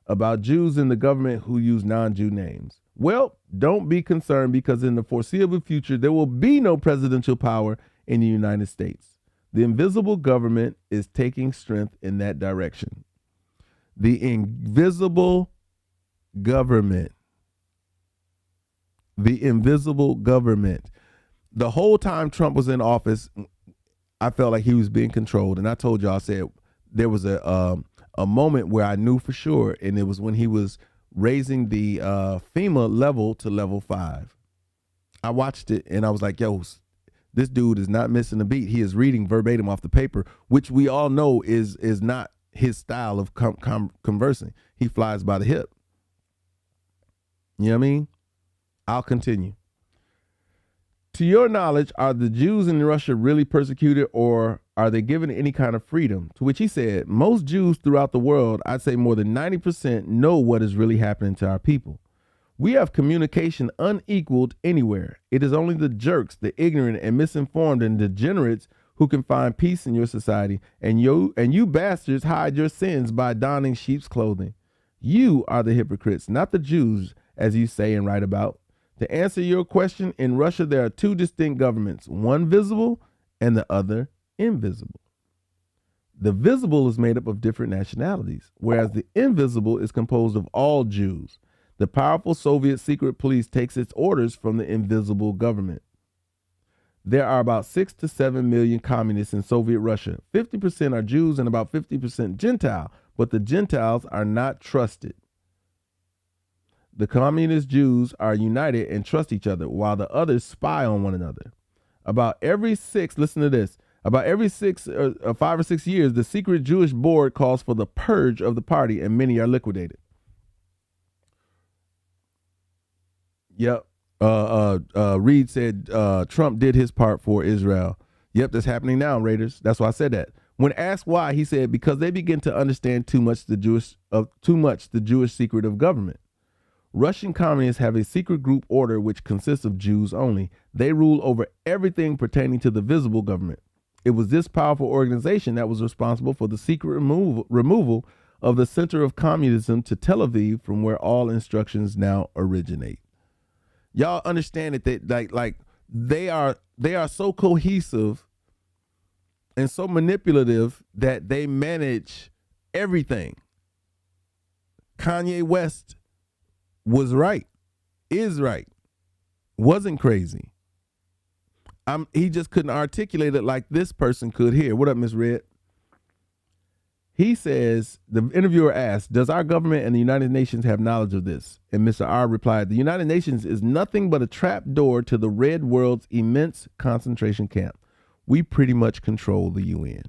about Jews in the government who use non-Jew names. Well, don't be concerned, because in the foreseeable future, there will be no presidential power in the United States. The invisible government is taking strength in that direction. The invisible government. The invisible government. The whole time Trump was in office, I felt like he was being controlled. And I told y'all, I said there was a moment where I knew for sure, and it was when he was raising the FEMA level to level 5. I watched it and I was like, yo, this dude is not missing a beat. He is reading verbatim off the paper, which we all know is not his style of conversing. He flies by the hip. You know what I mean? I'll continue. To your knowledge, are the Jews in Russia really persecuted, or are they given any kind of freedom? To which he said, most Jews throughout the world, I'd say more than 90%, know what is really happening to our people. We have communication unequaled anywhere. It is only the jerks, the ignorant and misinformed and degenerates who can find peace in your society, and you bastards hide your sins by donning sheep's clothing. You are the hypocrites, not the Jews, as you say and write about. To answer your question, in Russia, there are two distinct governments, one visible and the other invisible. The visible is made up of different nationalities, whereas the invisible is composed of all Jews. The powerful Soviet secret police takes its orders from the invisible government. There are about 6 to 7 million communists in Soviet Russia. 50% are Jews and about 50% Gentile, but the Gentiles are not trusted. The communist Jews are united and trust each other, while the others spy on one another. About every 5 or 6 years, the secret Jewish board calls for the purge of the party, and many are liquidated. Yep. Reed said Trump did his part for Israel. Yep, that's happening now, Raiders. That's why I said that. When asked why, he said because they begin to understand too much the Jewish secret of government. Russian communists have a secret group order which consists of Jews only. They rule over everything pertaining to the visible government. It was this powerful organization that was responsible for the secret removal of the center of communism to Tel Aviv, from where all instructions now originate. Y'all understand that they are so cohesive and so manipulative that they manage everything. Kanye West was right, is right, wasn't crazy. He just couldn't articulate it like this person could here. What up, Miss Red? He says, the interviewer asked, does our government and the United Nations have knowledge of this? And Mr. R replied, the United Nations is nothing but a trap door to the red world's immense concentration camp. We pretty much control the UN.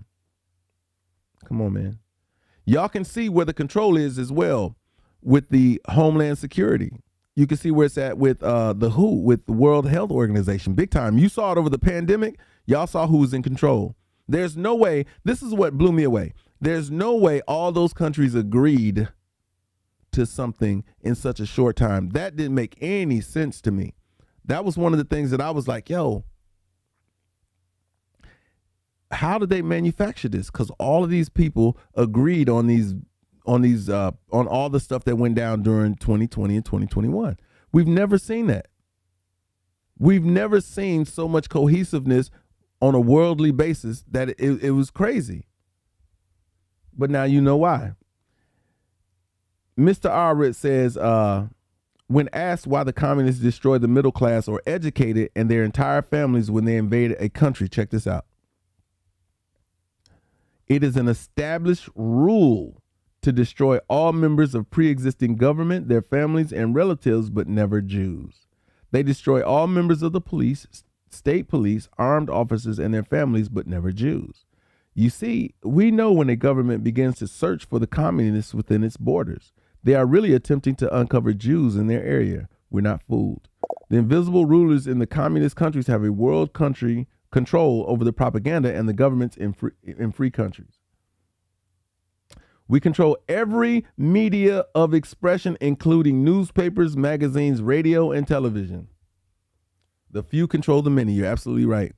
Come on, man. Y'all can see where the control is as well with the Homeland Security. You can see where it's at with the WHO, with the World Health Organization, big time. You saw it over the pandemic. Y'all saw who was in control. There's no way, this is what blew me away. There's no way all those countries agreed to something in such a short time. That didn't make any sense to me. That was one of the things that I was like, yo, how did they manufacture this? Because all of these people agreed on on all the stuff that went down during 2020 and 2021. We've never seen that. We've never seen so much cohesiveness on a worldly basis that it was crazy. But now you know why. Mr. Arrit says, when asked why the communists destroyed the middle class or educated and their entire families when they invaded a country, check this out. It is an established rule to destroy all members of pre-existing government, their families and relatives, but never Jews. They destroy all members of the police, state police, armed officers and their families, but never Jews. You see, we know when a government begins to search for the communists within its borders, they are really attempting to uncover Jews in their area. We're not fooled. The invisible rulers in the communist countries have a world country control over the propaganda and the governments in free countries. We control every media of expression, including newspapers, magazines, radio, and television. The few control the many. You're absolutely right.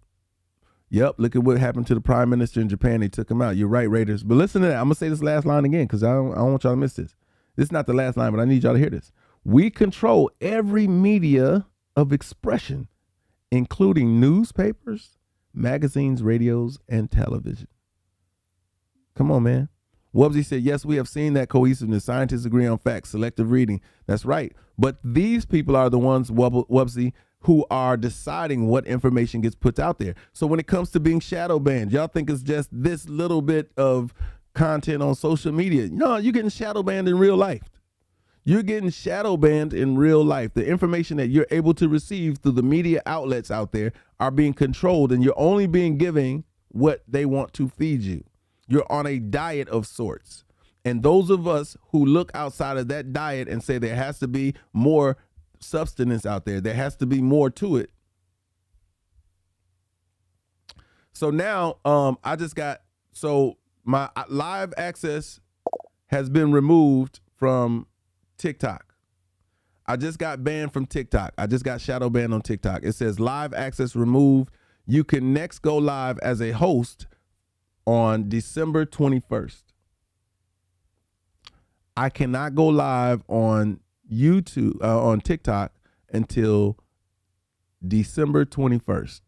Yep, look at what happened to the prime minister in Japan. They took him out. You're right, Raiders. But listen to that. I'm going to say this last line again because I don't want y'all to miss this. This is not the last line, but I need y'all to hear this. We control every media of expression, including newspapers, magazines, radios, and television. Come on, man. Wubsy said, yes, we have seen that cohesiveness. Scientists agree on facts, selective reading. That's right. But these people are the ones, Wubsy, who are deciding what information gets put out there. So when it comes to being shadow banned, y'all think it's just this little bit of content on social media. No, you're getting shadow banned in real life. You're getting shadow banned in real life. The information that you're able to receive through the media outlets out there are being controlled, and you're only being given what they want to feed you. You're on a diet of sorts. And those of us who look outside of that diet and say there has to be more substance out there, there has to be more to it. So now my live access has been removed from TikTok. I just got banned from TikTok. I just got shadow banned on TikTok. It says live access removed. You can next go live as a host on December 21st. I cannot go live on YouTube, on TikTok until December 21st.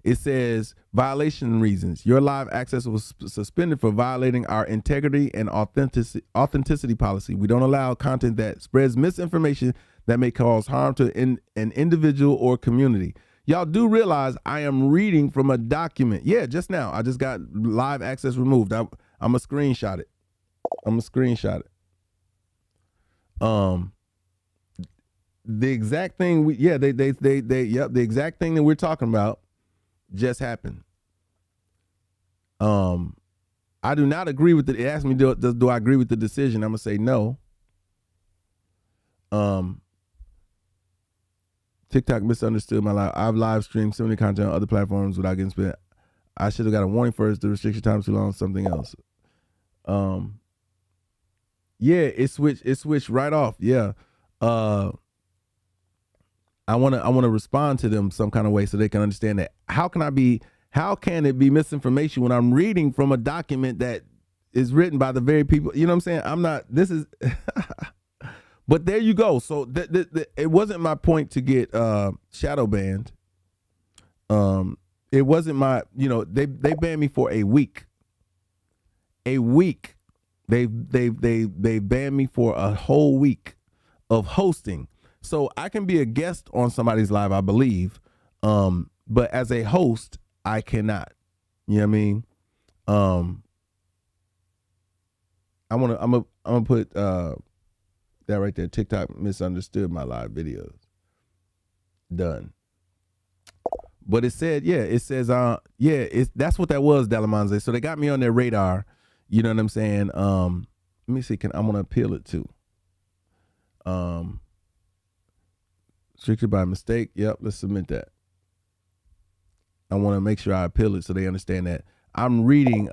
It says violation reasons. Your live access was suspended for violating our integrity and authenticity policy. We don't allow content that spreads misinformation that may cause harm to an individual or community. Y'all do realize I am reading from a document. Yeah, just now. I just got live access removed. I'm going to screenshot it. The exact thing the exact thing that we're talking about just happened. I do not agree with it. It asked me, do I agree with the decision? I'm going to say no. TikTok misunderstood my live. I've live streamed similar content on other platforms without getting spent. I should have got a warning first. The restriction time too long. Something else. Yeah, it switched right off. Yeah. I want to respond to them some kind of way so they can understand that. How can it be misinformation when I'm reading from a document that is written by the very people? You know what I'm saying? But there you go. So it wasn't my point to get shadow banned. It wasn't my, they banned me for a week. They banned me for a whole week of hosting. So I can be a guest on somebody's live, I believe. But as a host, I cannot. You know what I mean? I'm gonna put that right there. TikTok misunderstood my live videos. Done. But it said, yeah, it says, that's what that was, Delamonze. So they got me on their radar. You know what I'm saying? Let me see. I'm gonna appeal it too. Strictly by mistake. Yep, let's submit that. I want to make sure I appeal it so they understand that I'm reading.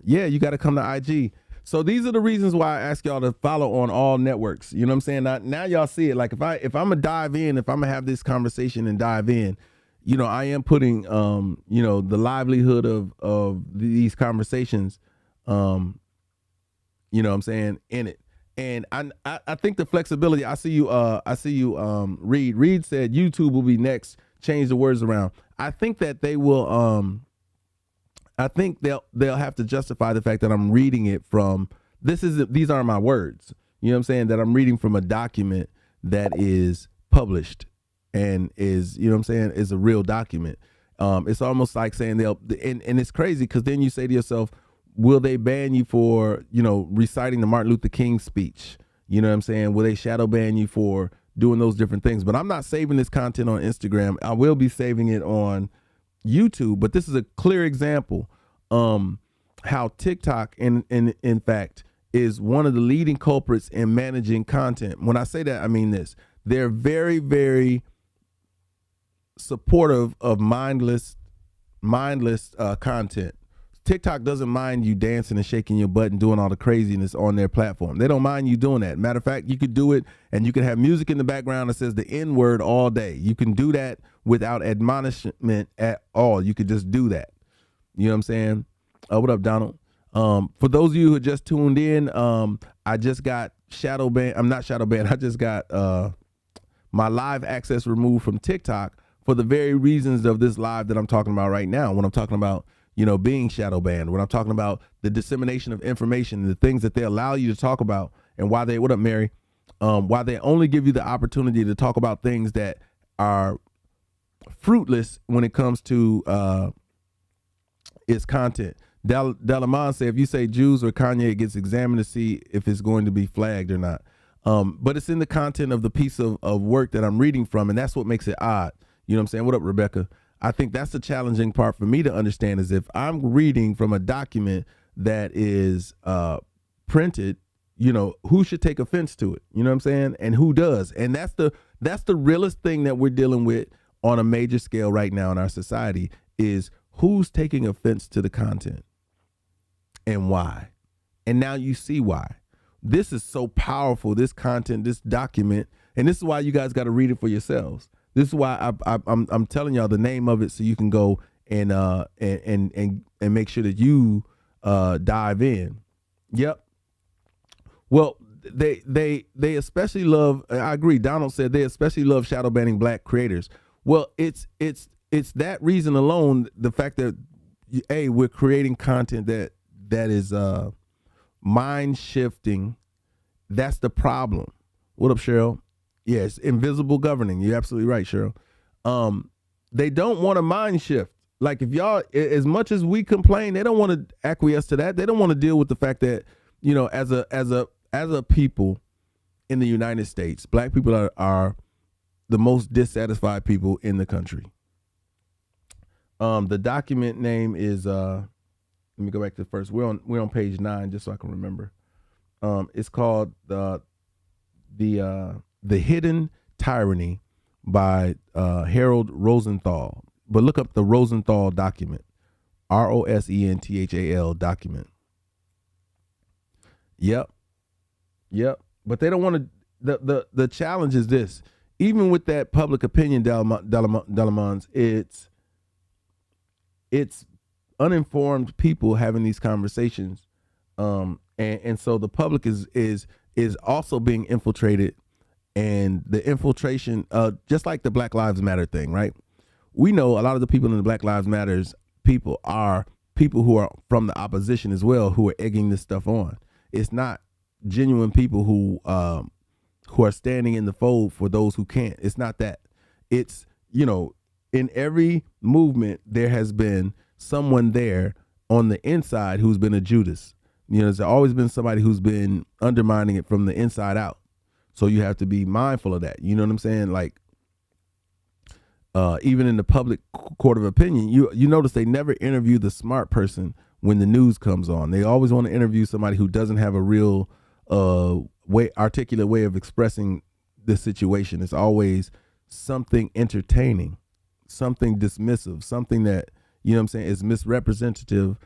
You got to come to IG. So these are the reasons why I ask y'all to follow on all networks. You know what I'm saying? Now y'all see it. Like if I'm gonna dive in, if I'm gonna have this conversation and dive in, you know, I am putting the livelihood of these conversations, you know what I'm saying, in it. And I think the flexibility. I see you. Reed. Reed said YouTube will be next. Change the words around. I think that they will. I think they'll have to justify the fact that I'm reading it from. These aren't my words. You know what I'm saying? That I'm reading from a document that is published and is, you know what I'm saying, is a real document. It's almost like saying and it's crazy because then you say to yourself, will they ban you for, reciting the Martin Luther King speech? You know what I'm saying? Will they shadow ban you for doing those different things? But I'm not saving this content on Instagram. I will be saving it on YouTube. But this is a clear example how TikTok, in fact, is one of the leading culprits in managing content. When I say that, I mean this. They're very, very supportive of mindless content. TikTok doesn't mind you dancing and shaking your butt and doing all the craziness on their platform. They don't mind you doing that. Matter of fact, you could do it and you can have music in the background that says the N word all day. You can do that without admonishment at all. You could just do that. You know what I'm saying? What up, Donald? For those of you who just tuned in, I just got shadow banned. I'm not shadow banned. I just got my live access removed from TikTok for the very reasons of this live that I'm talking about right now. When I'm talking about, being shadow banned, when I'm talking about the dissemination of information, the things that they allow you to talk about, and why what up, Mary? Why they only give you the opportunity to talk about things that are fruitless when it comes to its content. Delaman said, if you say Jews or Kanye, it gets examined to see if it's going to be flagged or not. But it's in the content of the piece of work that I'm reading from, and that's what makes it odd. You know what I'm saying? What up, Rebecca? I think that's the challenging part for me to understand is if I'm reading from a document that is printed, who should take offense to it? You know what I'm saying? And who does? And that's the realest thing that we're dealing with on a major scale right now in our society is who's taking offense to the content and why. And now you see why. This is so powerful, this content, this document, and this is why you guys got to read it for yourselves. This is why I'm telling y'all the name of it so you can go and make sure that you dive in. Yep. Well, they especially love. I agree. Donald said they especially love shadow banning black creators. Well, it's that reason alone. The fact that we're creating content that is mind shifting. That's the problem. What up, Cheryl? Yes, invisible governing. You're absolutely right, Cheryl. They don't want a mind shift. Like if y'all, as much as we complain, they don't want to acquiesce to that. They don't want to deal with the fact that, as a people in the United States, black people are the most dissatisfied people in the country. The document name is let me go back to the first. We're on page 9 just so I can remember. It's called the Hidden Tyranny by Harold Rosenthal. But look up the Rosenthal document. Rosenthal document. Yep. But they don't want to. The challenge is this. Even with that public opinion, Delamons, it's uninformed people having these conversations, and so the public is also being infiltrated, and the infiltration, just like the Black Lives Matter thing, right? We know a lot of the people in the Black Lives Matters people are people who are from the opposition as well, who are egging this stuff on. It's not genuine people who are standing in the fold for those who can't. It's not that. It's, in every movement, there has been someone there on the inside who's been a Judas. There's always been somebody who's been undermining it from the inside out. So you have to be mindful of that. You know what I'm saying? Like, even in the public court of opinion, you notice they never interview the smart person when the news comes on. They always want to interview somebody who doesn't have a real articulate way of expressing the situation. It's always something entertaining, something dismissive, something that, is misrepresentative,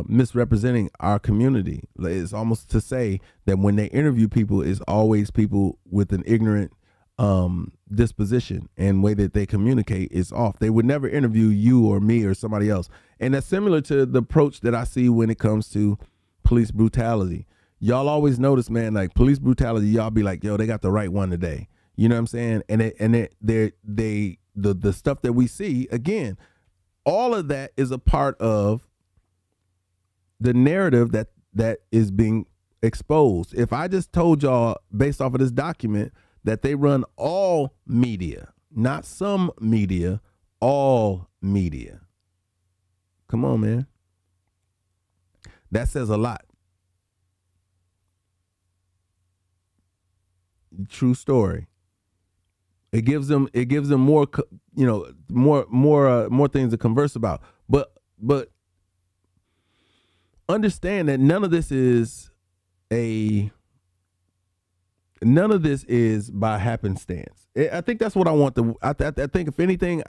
misrepresenting our community. It's almost to say that when they interview people, it's always people with an ignorant disposition, and way that they communicate is off. They would never interview you or me or somebody else. And that's similar to the approach that I see when it comes to police brutality. Y'all always notice, man, like police brutality, y'all be like, yo, they got the right one today. You know what I'm saying? And the stuff that we see, again, all of that is a part of the narrative that is being exposed. If I just told y'all based off of this document that they run all media, not some media, all media. Come on, man. That says a lot. True story. It gives them more, more things to converse about. But understand that none of this is by happenstance. I think that's what I want. I think if anything,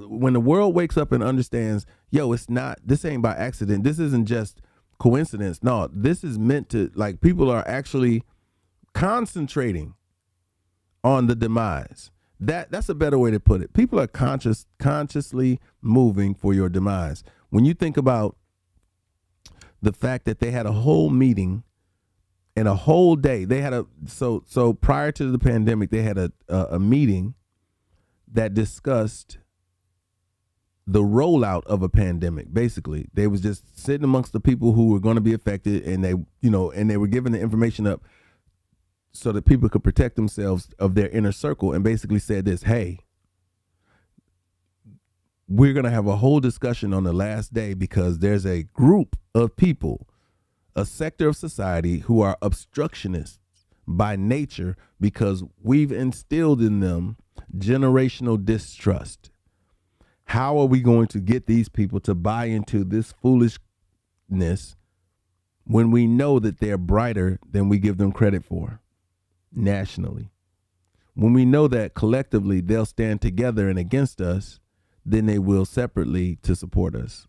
when the world wakes up and understands, yo, this ain't by accident. This isn't just coincidence. No, this is meant to, like, people are actually concentrating on the demise. That's a better way to put it. People are consciously moving for your demise. When you think about the fact that they had a whole meeting and a whole day, they had so prior to the pandemic, they had a meeting that discussed the rollout of a pandemic. Basically, they was just sitting amongst the people who were going to be affected, and they were giving the information up so that people could protect themselves of their inner circle, and basically said this: hey, we're going to have a whole discussion on the last day because there's a group of people, a sector of society, who are obstructionists by nature because we've instilled in them generational distrust. How are we going to get these people to buy into this foolishness when we know that they're brighter than we give them credit for nationally? When we know that collectively they'll stand together and against us than they will separately to support us.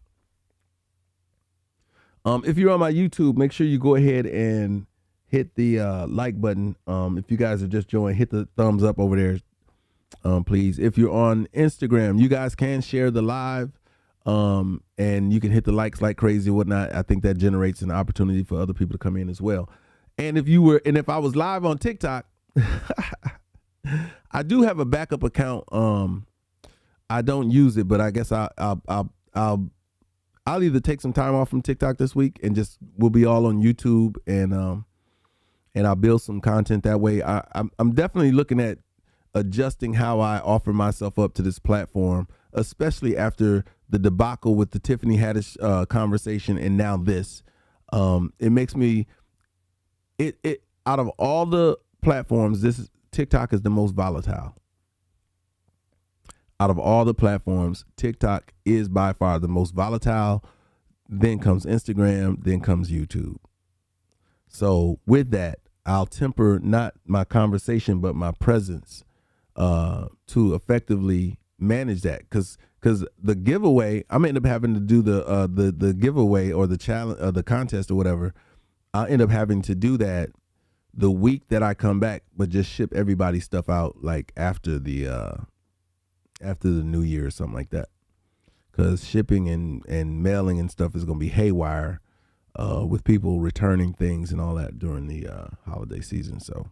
If you're on my YouTube, make sure you go ahead and hit the like button. If you guys have just joined, hit the thumbs up over there, please. If you're on Instagram, you guys can share the live, and you can hit the likes like crazy and whatnot. I think that generates an opportunity for other people to come in as well. And if I was live on TikTok, I do have a backup account. I don't use it, but I guess I'll either take some time off from TikTok this week and just we'll be all on YouTube, and I'll build some content that way. I'm definitely looking at adjusting how I offer myself up to this platform, especially after the debacle with the Tiffany Haddish conversation, and now this. It makes me out of all the platforms, TikTok is the most volatile. Out of all the platforms, TikTok is by far the most volatile. Then comes Instagram, then comes YouTube. So with that, I'll temper not my conversation, but my presence to effectively manage that. Because the giveaway, I'm end up having to do the giveaway or the challenge or the contest or whatever. I'll end up having to do that the week that I come back, but just ship everybody's stuff out like after the new year or something like that, because shipping and mailing and stuff is going to be haywire with people returning things and all that during the holiday season. So,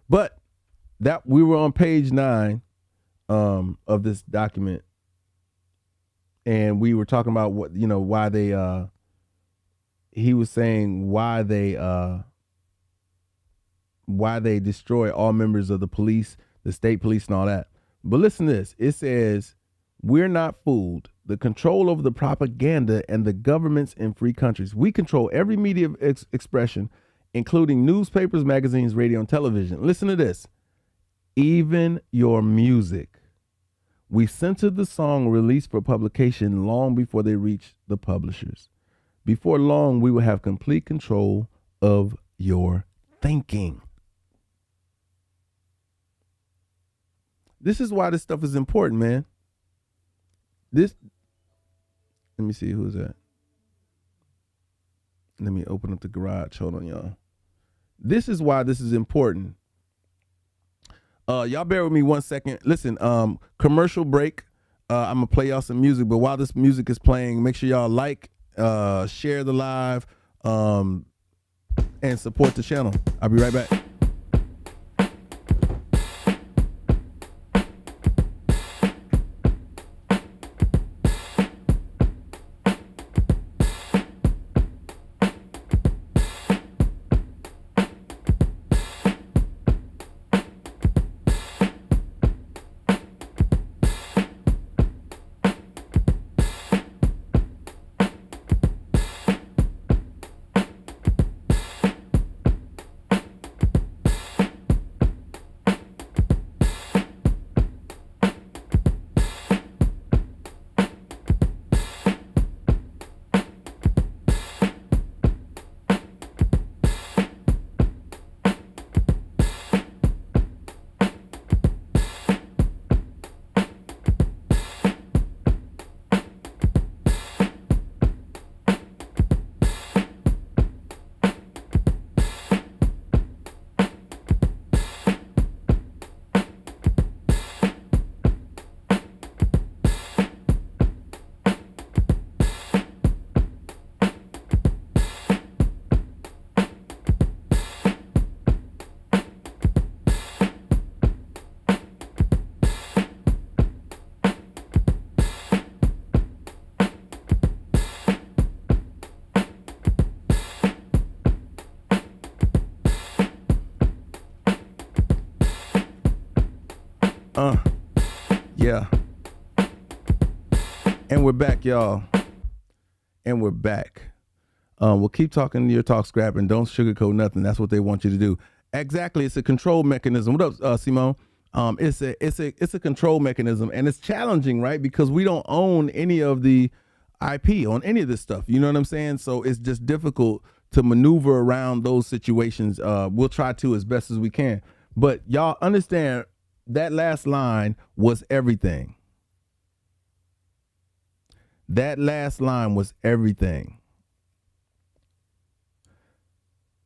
but that we were on page 9 of this document, and we were talking about why they he was saying why they destroy all members of the police, the state police, and all that. But listen to this. It says We're not fooled. The control over the propaganda and the governments in free countries. We control every media expression, including newspapers, magazines, radio, and television. Listen to this. Even your music. We censored the song released for publication long before they reached the publishers. Before long, we will have complete control of your thinking. This is why this stuff is important, man. Let me see, who's that? Let me open up the garage. Hold on, y'all. This is why this is important. Y'all bear with me 1 second. Listen, commercial break. I'm gonna play y'all some music, but while this music is playing, make sure y'all like, share the live, and support the channel. I'll be right back. Yeah. And we're back, y'all. And we're back. We'll keep talking your talk scrap and don't sugarcoat nothing. That's what they want you to do. Exactly. It's a control mechanism. What up, Simone? It's a control mechanism, and it's challenging, right? Because we don't own any of the IP on any of this stuff. You know what I'm saying? So it's just difficult to maneuver around those situations. We'll try to as best as we can. But y'all understand that last line was everything. That last line was everything.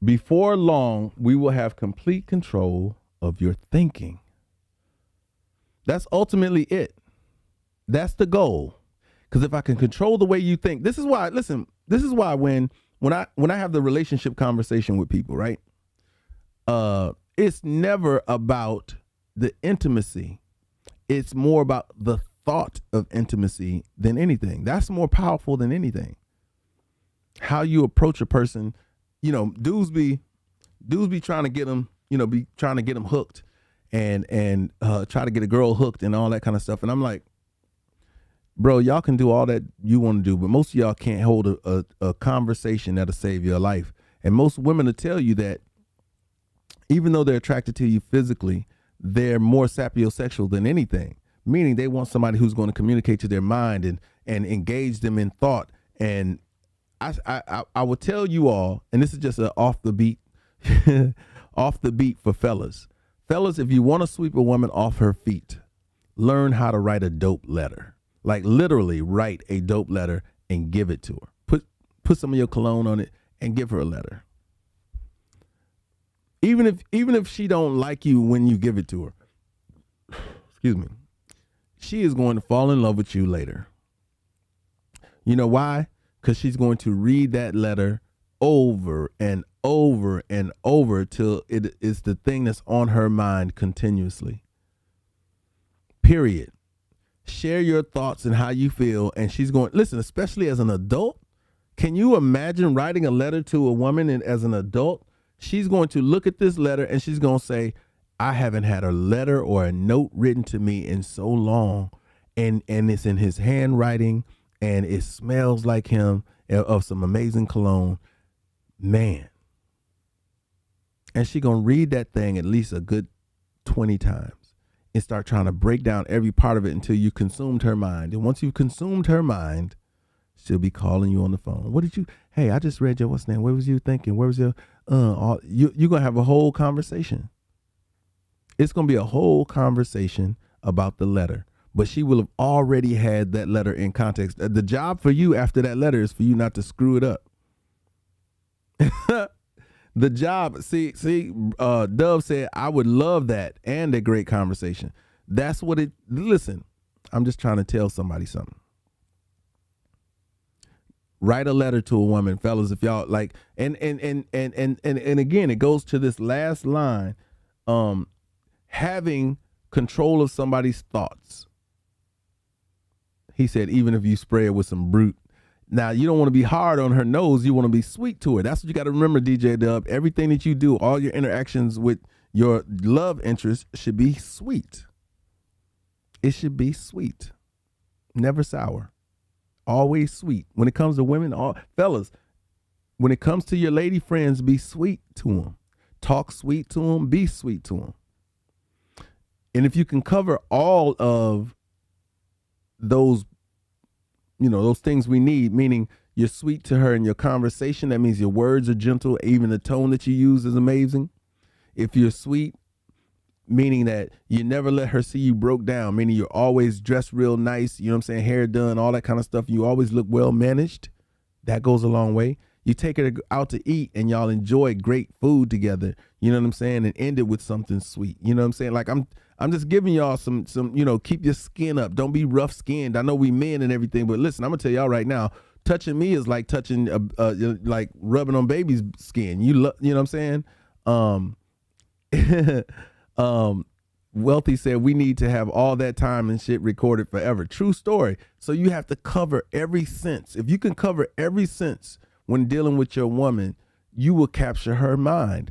Before long, we will have complete control of your thinking. That's ultimately it. That's the goal. Because if I can control the way you think, this is why, listen, this is why when I have the relationship conversation with people, right? It's never about the intimacy. It's more about the thought of intimacy than anything. That's more powerful than anything. How you approach a person, you know, dudes be trying to get them, you know, be trying to get them hooked and try to get a girl hooked and all that kind of stuff. And I'm like, bro, y'all can do all that you want to do, but most of y'all can't hold a conversation that'll save your life. And most women will tell you that even though they're attracted to you physically, they're more sapiosexual than anything, meaning they want somebody who's going to communicate to their mind and engage them in thought. And I will tell you all, and this is just an off the beat for fellas. Fellas, if you want to sweep a woman off her feet, learn how to write a dope letter. Like literally write a dope letter and give it to her. Put some of your cologne on it and give her a letter. Even if she don't like you when you give it to her, excuse me, she is going to fall in love with you later. You know why? Because she's going to read that letter over and over and over till it is the thing that's on her mind continuously. Period. Share your thoughts and how you feel, and she's going, listen, especially as an adult, can you imagine writing a letter to a woman and as an adult? She's going to look at this letter and she's going to say, I haven't had a letter or a note written to me in so long. and it's in his handwriting, and it smells like him, of some amazing cologne, man. And she gonna read that thing at least a good 20 times and start trying to break down every part of it until you consumed her mind. And once you've consumed her mind, she'll be calling you on the phone. What did you? Hey, I just read your what's name. What was you thinking? Where was your? You're gonna have a whole conversation. It's gonna be a whole conversation about the letter. But she will have already had that letter in context. The job for you after that letter is for you not to screw it up. The job, Dove said, I would love that and a great conversation. That's what it, listen, I'm just trying to tell somebody something. Write a letter to a woman, fellas, if y'all like, and again, it goes to this last line, having control of somebody's thoughts. He said, even if you spray it with some brute. Now, you don't want to be hard on her nose. You want to be sweet to her. That's what you got to remember, DJ Dub. Everything that you do, all your interactions with your love interest should be sweet. It should be sweet. Never sour. Always sweet. When it comes to women, fellas, when it comes to your lady friends, be sweet to them. Talk sweet to them. Be sweet to them. And if you can cover all of those, those things we need, meaning you're sweet to her in your conversation, that means your words are gentle, even the tone that you use is amazing. If you're sweet, meaning that you never let her see you broke down, meaning you're always dressed real nice, hair done, all that kind of stuff, you always look well managed, that goes a long way. You take her out to eat and y'all enjoy great food together, and end it with something sweet. Like I'm just giving y'all some, keep your skin up. Don't be rough skinned. I know we men and everything, but listen, I'm gonna tell y'all right now, touching me is like touching, like rubbing on baby's skin. Wealthy said we need to have all that time and shit recorded forever. True story. So you have to cover every sense. If you can cover every sense when dealing with your woman, you will capture her mind.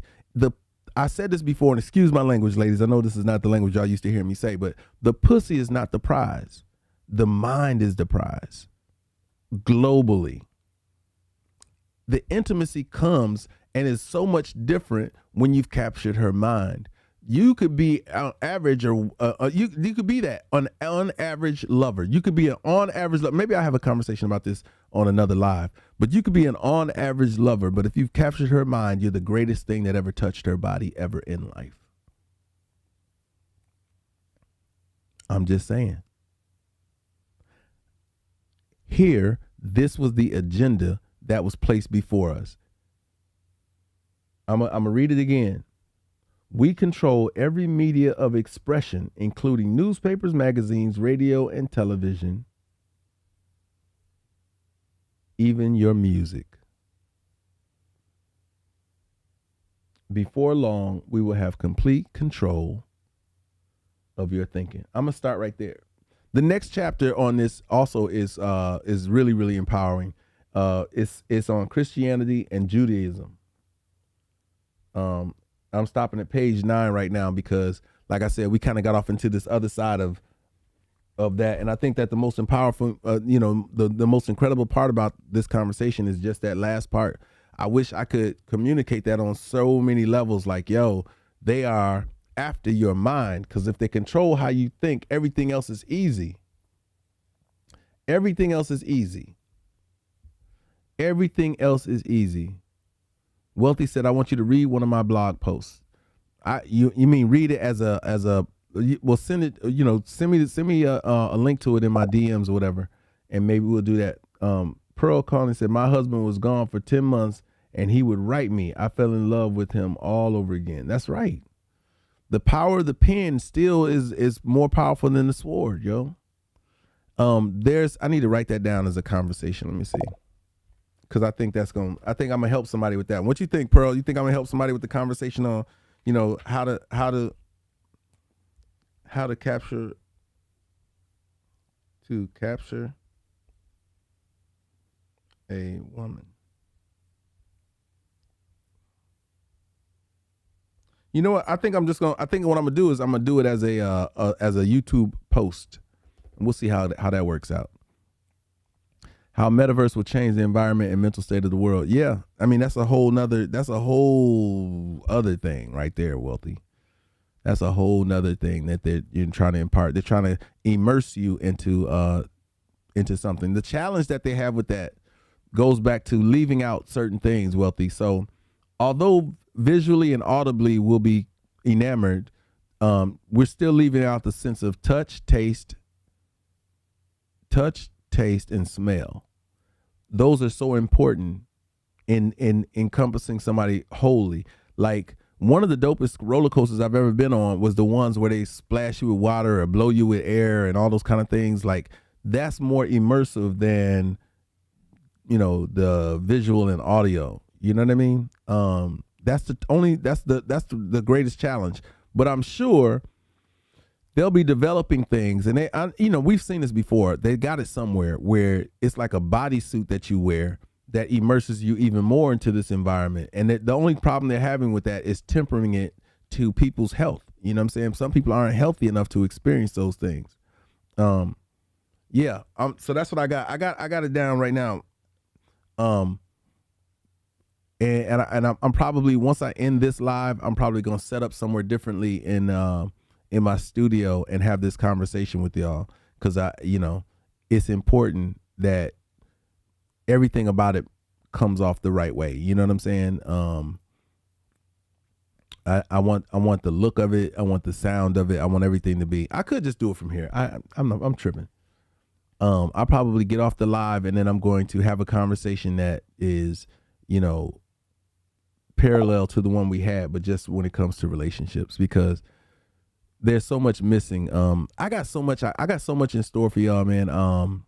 I said this before, and excuse my language, ladies. I know this is not the language y'all used to hear me say, but the pussy is not the prize. The mind is the prize. Globally. The intimacy comes and is so much different when you've captured her mind. You could be on average, or you could be that on average lover. You could be an on average lover. Maybe I have a conversation about this on another live, but you could be an on average lover. But if you've captured her mind, you're the greatest thing that ever touched her body ever in life. I'm just saying. Here, this was the agenda that was placed before us. I'm gonna read it again. We control every media of expression, including newspapers, magazines, radio, and television, even your music. Before long, we will have complete control of your thinking. I'm gonna start right there. The next chapter on this also is really, really empowering. It's on Christianity and Judaism. I'm stopping at page 9 right now because, like I said, we kind of got off into this other side of that. And I think that the most powerful, the most incredible part about this conversation is just that last part. I wish I could communicate that on so many levels. Like, yo, they are after your mind, because if they control how you think, everything else is easy. Everything else is easy. Everything else is easy. Wealthy said, I want you to read one of my blog posts. You mean read it as a well, send it, send me a link to it in my DMs or whatever, and maybe we'll do that. Pearl Collins said, my husband was gone for 10 months and he would write me. I fell in love with him all over again. That's right. The power of the pen still is more powerful than the sword, yo. I need to write that down as a conversation. Let me see. Because I think I'm gonna help somebody with that. What you think, Pearl? You think I'm gonna help somebody with the conversation on, how to capture a woman? You know what? I think what I'm gonna do is I'm gonna do it as a YouTube post. We'll see how that works out. How metaverse will change the environment and mental state of the world. Yeah, I mean that's a whole other thing right there, Wealthy. That's a whole nother thing that you're trying to impart. They're trying to immerse you into something. The challenge that they have with that goes back to leaving out certain things, Wealthy. So although visually and audibly we'll be enamored, we're still leaving out the sense of touch, taste, and smell. Those are so important in encompassing somebody wholly. Like one of the dopest roller coasters I've ever been on was the ones where they splash you with water or blow you with air and all those kind of things. Like that's more immersive than, the visual and audio. You know what I mean? That's the greatest challenge. But I'm sure they'll be developing things, and we've seen this before. They got it somewhere where it's like a bodysuit that you wear that immerses you even more into this environment. And the only problem they're having with that is tempering it to people's health. You know what I'm saying? Some people aren't healthy enough to experience those things. So that's what I got. I got it down right now. And I'm probably, once I end this live, I'm probably gonna set up somewhere differently in my studio and have this conversation with y'all, because it's important that everything about it comes off the right way. You know what I'm saying? I want the look of it. I want the sound of it. I want everything to be. I could just do it from here. I'm tripping. I'll probably get off the live and then I'm going to have a conversation that is, parallel to the one we had, but just when it comes to relationships, because there's so much missing. I got so much in store for y'all, man.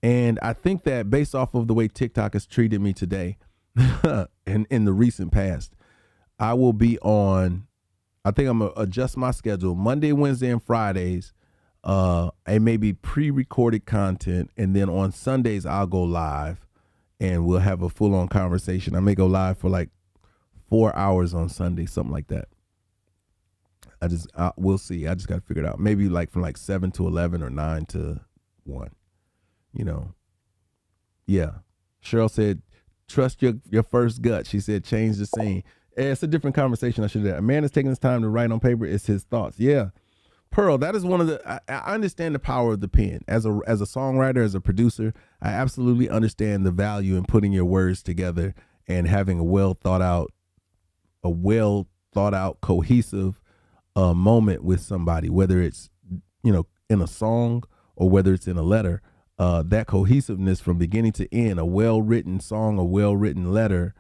And I think that based off of the way TikTok has treated me today and in the recent past, I will be on, I think I'm going to adjust my schedule Monday, Wednesday, and Fridays, and maybe pre-recorded content. And then on Sundays, I'll go live and we'll have a full-on conversation. I may go live for like 4 hours on Sunday, something like that. We'll see. I just got to figure it out. Maybe like from like 7 to 11 or 9 to 1. Yeah. Cheryl said, trust your first gut. She said, change the scene. It's a different conversation. I should have. A man is taking his time to write on paper. It's his thoughts. Yeah. Pearl, that is one of the, I understand the power of the pen. As a songwriter, as a producer, I absolutely understand the value in putting your words together and having a well thought out, cohesive moment with somebody, whether it's, in a song or whether it's in a letter. That cohesiveness from beginning to end, a well-written song, a well-written letter,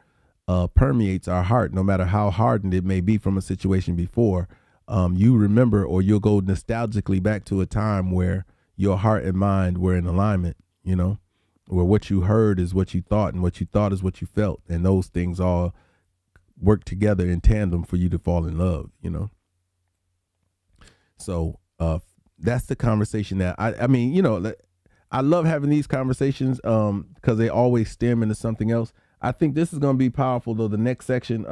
permeates our heart, no matter how hardened it may be from a situation before. You remember, or you'll go nostalgically back to a time where your heart and mind were in alignment, where what you heard is what you thought and what you thought is what you felt. And those things all work together in tandem for you to fall in love, So that's the conversation that I love having these conversations because they always stem into something else. I think this is going to be powerful, though. The next section,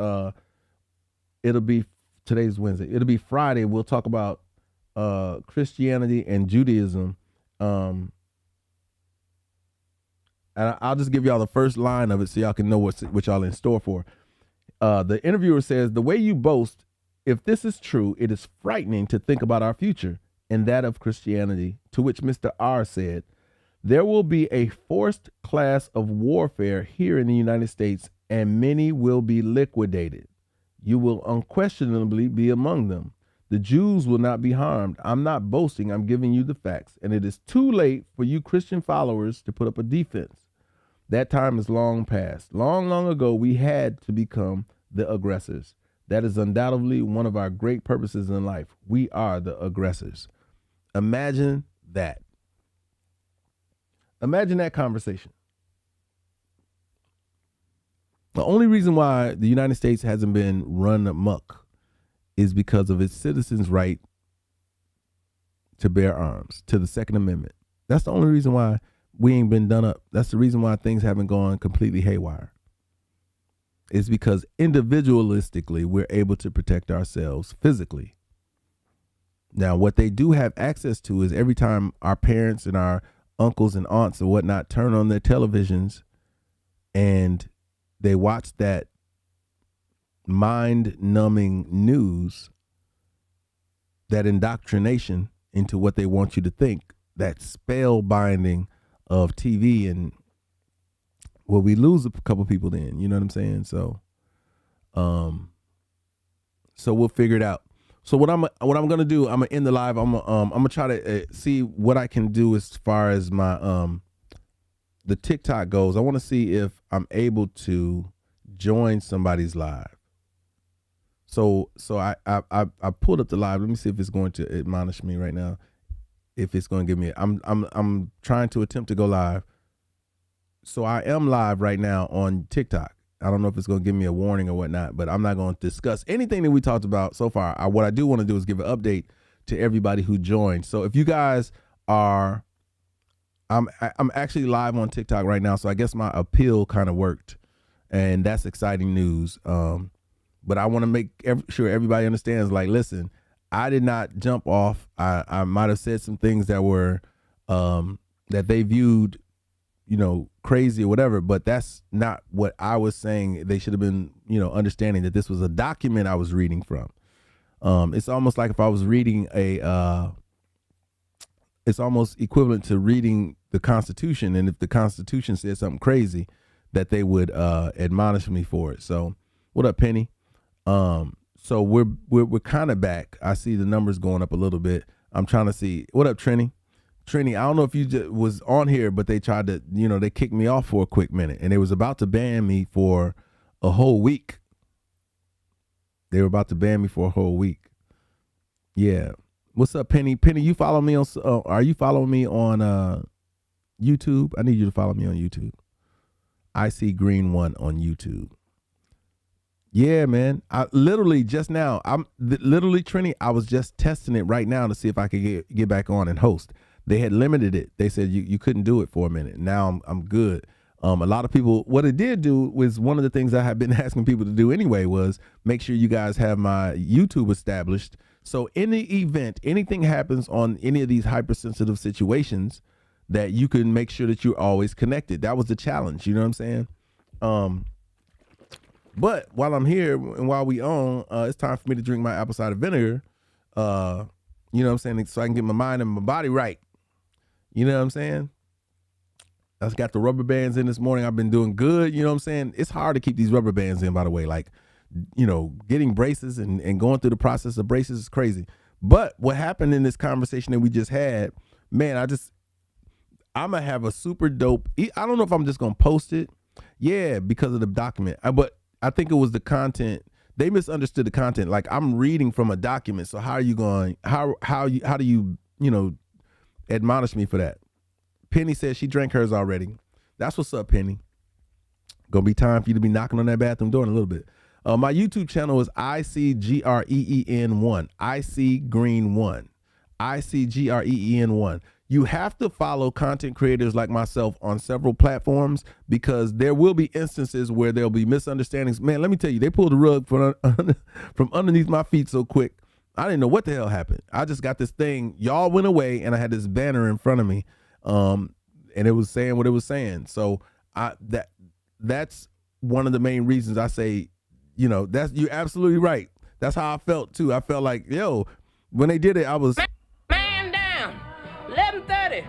it'll be, today's Wednesday. It'll be Friday. We'll talk about Christianity and Judaism. And I'll just give y'all the first line of it so y'all can know what y'all in store for. The interviewer says, the way you boast, if this is true, it is frightening to think about our future and that of Christianity, to which Mr. R said, there will be a forced class of warfare here in the United States, and many will be liquidated. You will unquestionably be among them. The Jews will not be harmed. I'm not boasting. I'm giving you the facts. And it is too late for you Christian followers to put up a defense. That time is long past. Long, long ago, we had to become the aggressors. That is undoubtedly one of our great purposes in life. We are the aggressors. Imagine that. Imagine that conversation. The only reason why the United States hasn't been run amok is because of its citizens' right to bear arms, to the Second Amendment. That's the only reason why we ain't been done up. That's the reason why things haven't gone completely haywire. It's because individualistically, we're able to protect ourselves physically. Now, what they do have access to is every time our parents and our uncles and aunts and whatnot turn on their televisions and they watch that mind-numbing news, that indoctrination into what they want you to think, that spell-binding of TV, and well, we lose a couple people then, you know what I'm saying? So we'll figure it out. So what I'm gonna do, I'm gonna end the live. I'm gonna try to see what I can do as far as my the TikTok goes. I want to see if I'm able to join somebody's live. So I pulled up the live. Let me see if it's going to admonish me right now. If it's going to give me, I'm trying to attempt to go live. So I am live right now on TikTok. I don't know if it's going to give me a warning or whatnot, but I'm not going to discuss anything that we talked about so far. What I do want to do is give an update to everybody who joined. So if you guys are, I'm actually live on TikTok right now. So I guess my appeal kind of worked, and that's exciting news. But I want to make sure everybody understands, like, listen, I did not jump off. I might have said some things that were, that they viewed, crazy or whatever, but that's not what I was saying. They should have been, understanding that this was a document I was reading from. It's almost like if I was reading it's almost equivalent to reading the Constitution. And if the Constitution said something crazy, that they would admonish me for it. So what up, Penny? So we're kind of back. I see the numbers going up a little bit. I'm trying to see. What up, Trini? Trini, I don't know if you just was on here, but they tried to, they kicked me off for a quick minute, and they was about to ban me for a whole week. They were about to ban me for a whole week. Yeah. What's up, Penny? Penny, you follow me on? Are you following me on YouTube? I need you to follow me on YouTube. I see Green One on YouTube. Yeah, man. I literally just now, literally, Trini, I was just testing it right now to see if I could get back on and host. They had limited it. They said you couldn't do it for a minute. Now I'm good. A lot of people, what it did do was, one of the things I have been asking people to do anyway was make sure you guys have my YouTube established. So in the event anything happens on any of these hypersensitive situations, that you can make sure that you're always connected. That was the challenge. You know what I'm saying? But while I'm here and while we on, it's time for me to drink my apple cider vinegar. You know what I'm saying? So I can get my mind and my body right. You know what I'm saying? I've got the rubber bands in this morning. I've been doing good. You know what I'm saying? It's hard to keep these rubber bands in, by the way. Like, getting braces and going through the process of braces is crazy. But what happened in this conversation that we just had, man, I'm going to have a super dope. I don't know if I'm just going to post it. Yeah, because of the document. But I think it was the content. They misunderstood the content. Like, I'm reading from a document. So how are you going, how do you, admonish me for that? Penny says she drank hers already. That's what's up, Penny. Gonna be time for you to be knocking on that bathroom door in a little bit. My YouTube channel is ICGREEN1. ICGreen1. ICGREEN1. You have to follow content creators like myself on several platforms, because there will be instances where there'll be misunderstandings. Man, let me tell you, they pulled the rug from underneath my feet so quick. I didn't know what the hell happened. I just got this thing. Y'all went away, and I had this banner in front of me, and it was saying what it was saying. So that's one of the main reasons I say, you're absolutely right. That's how I felt too. I felt like, when they did it, I was Man down. 11:30.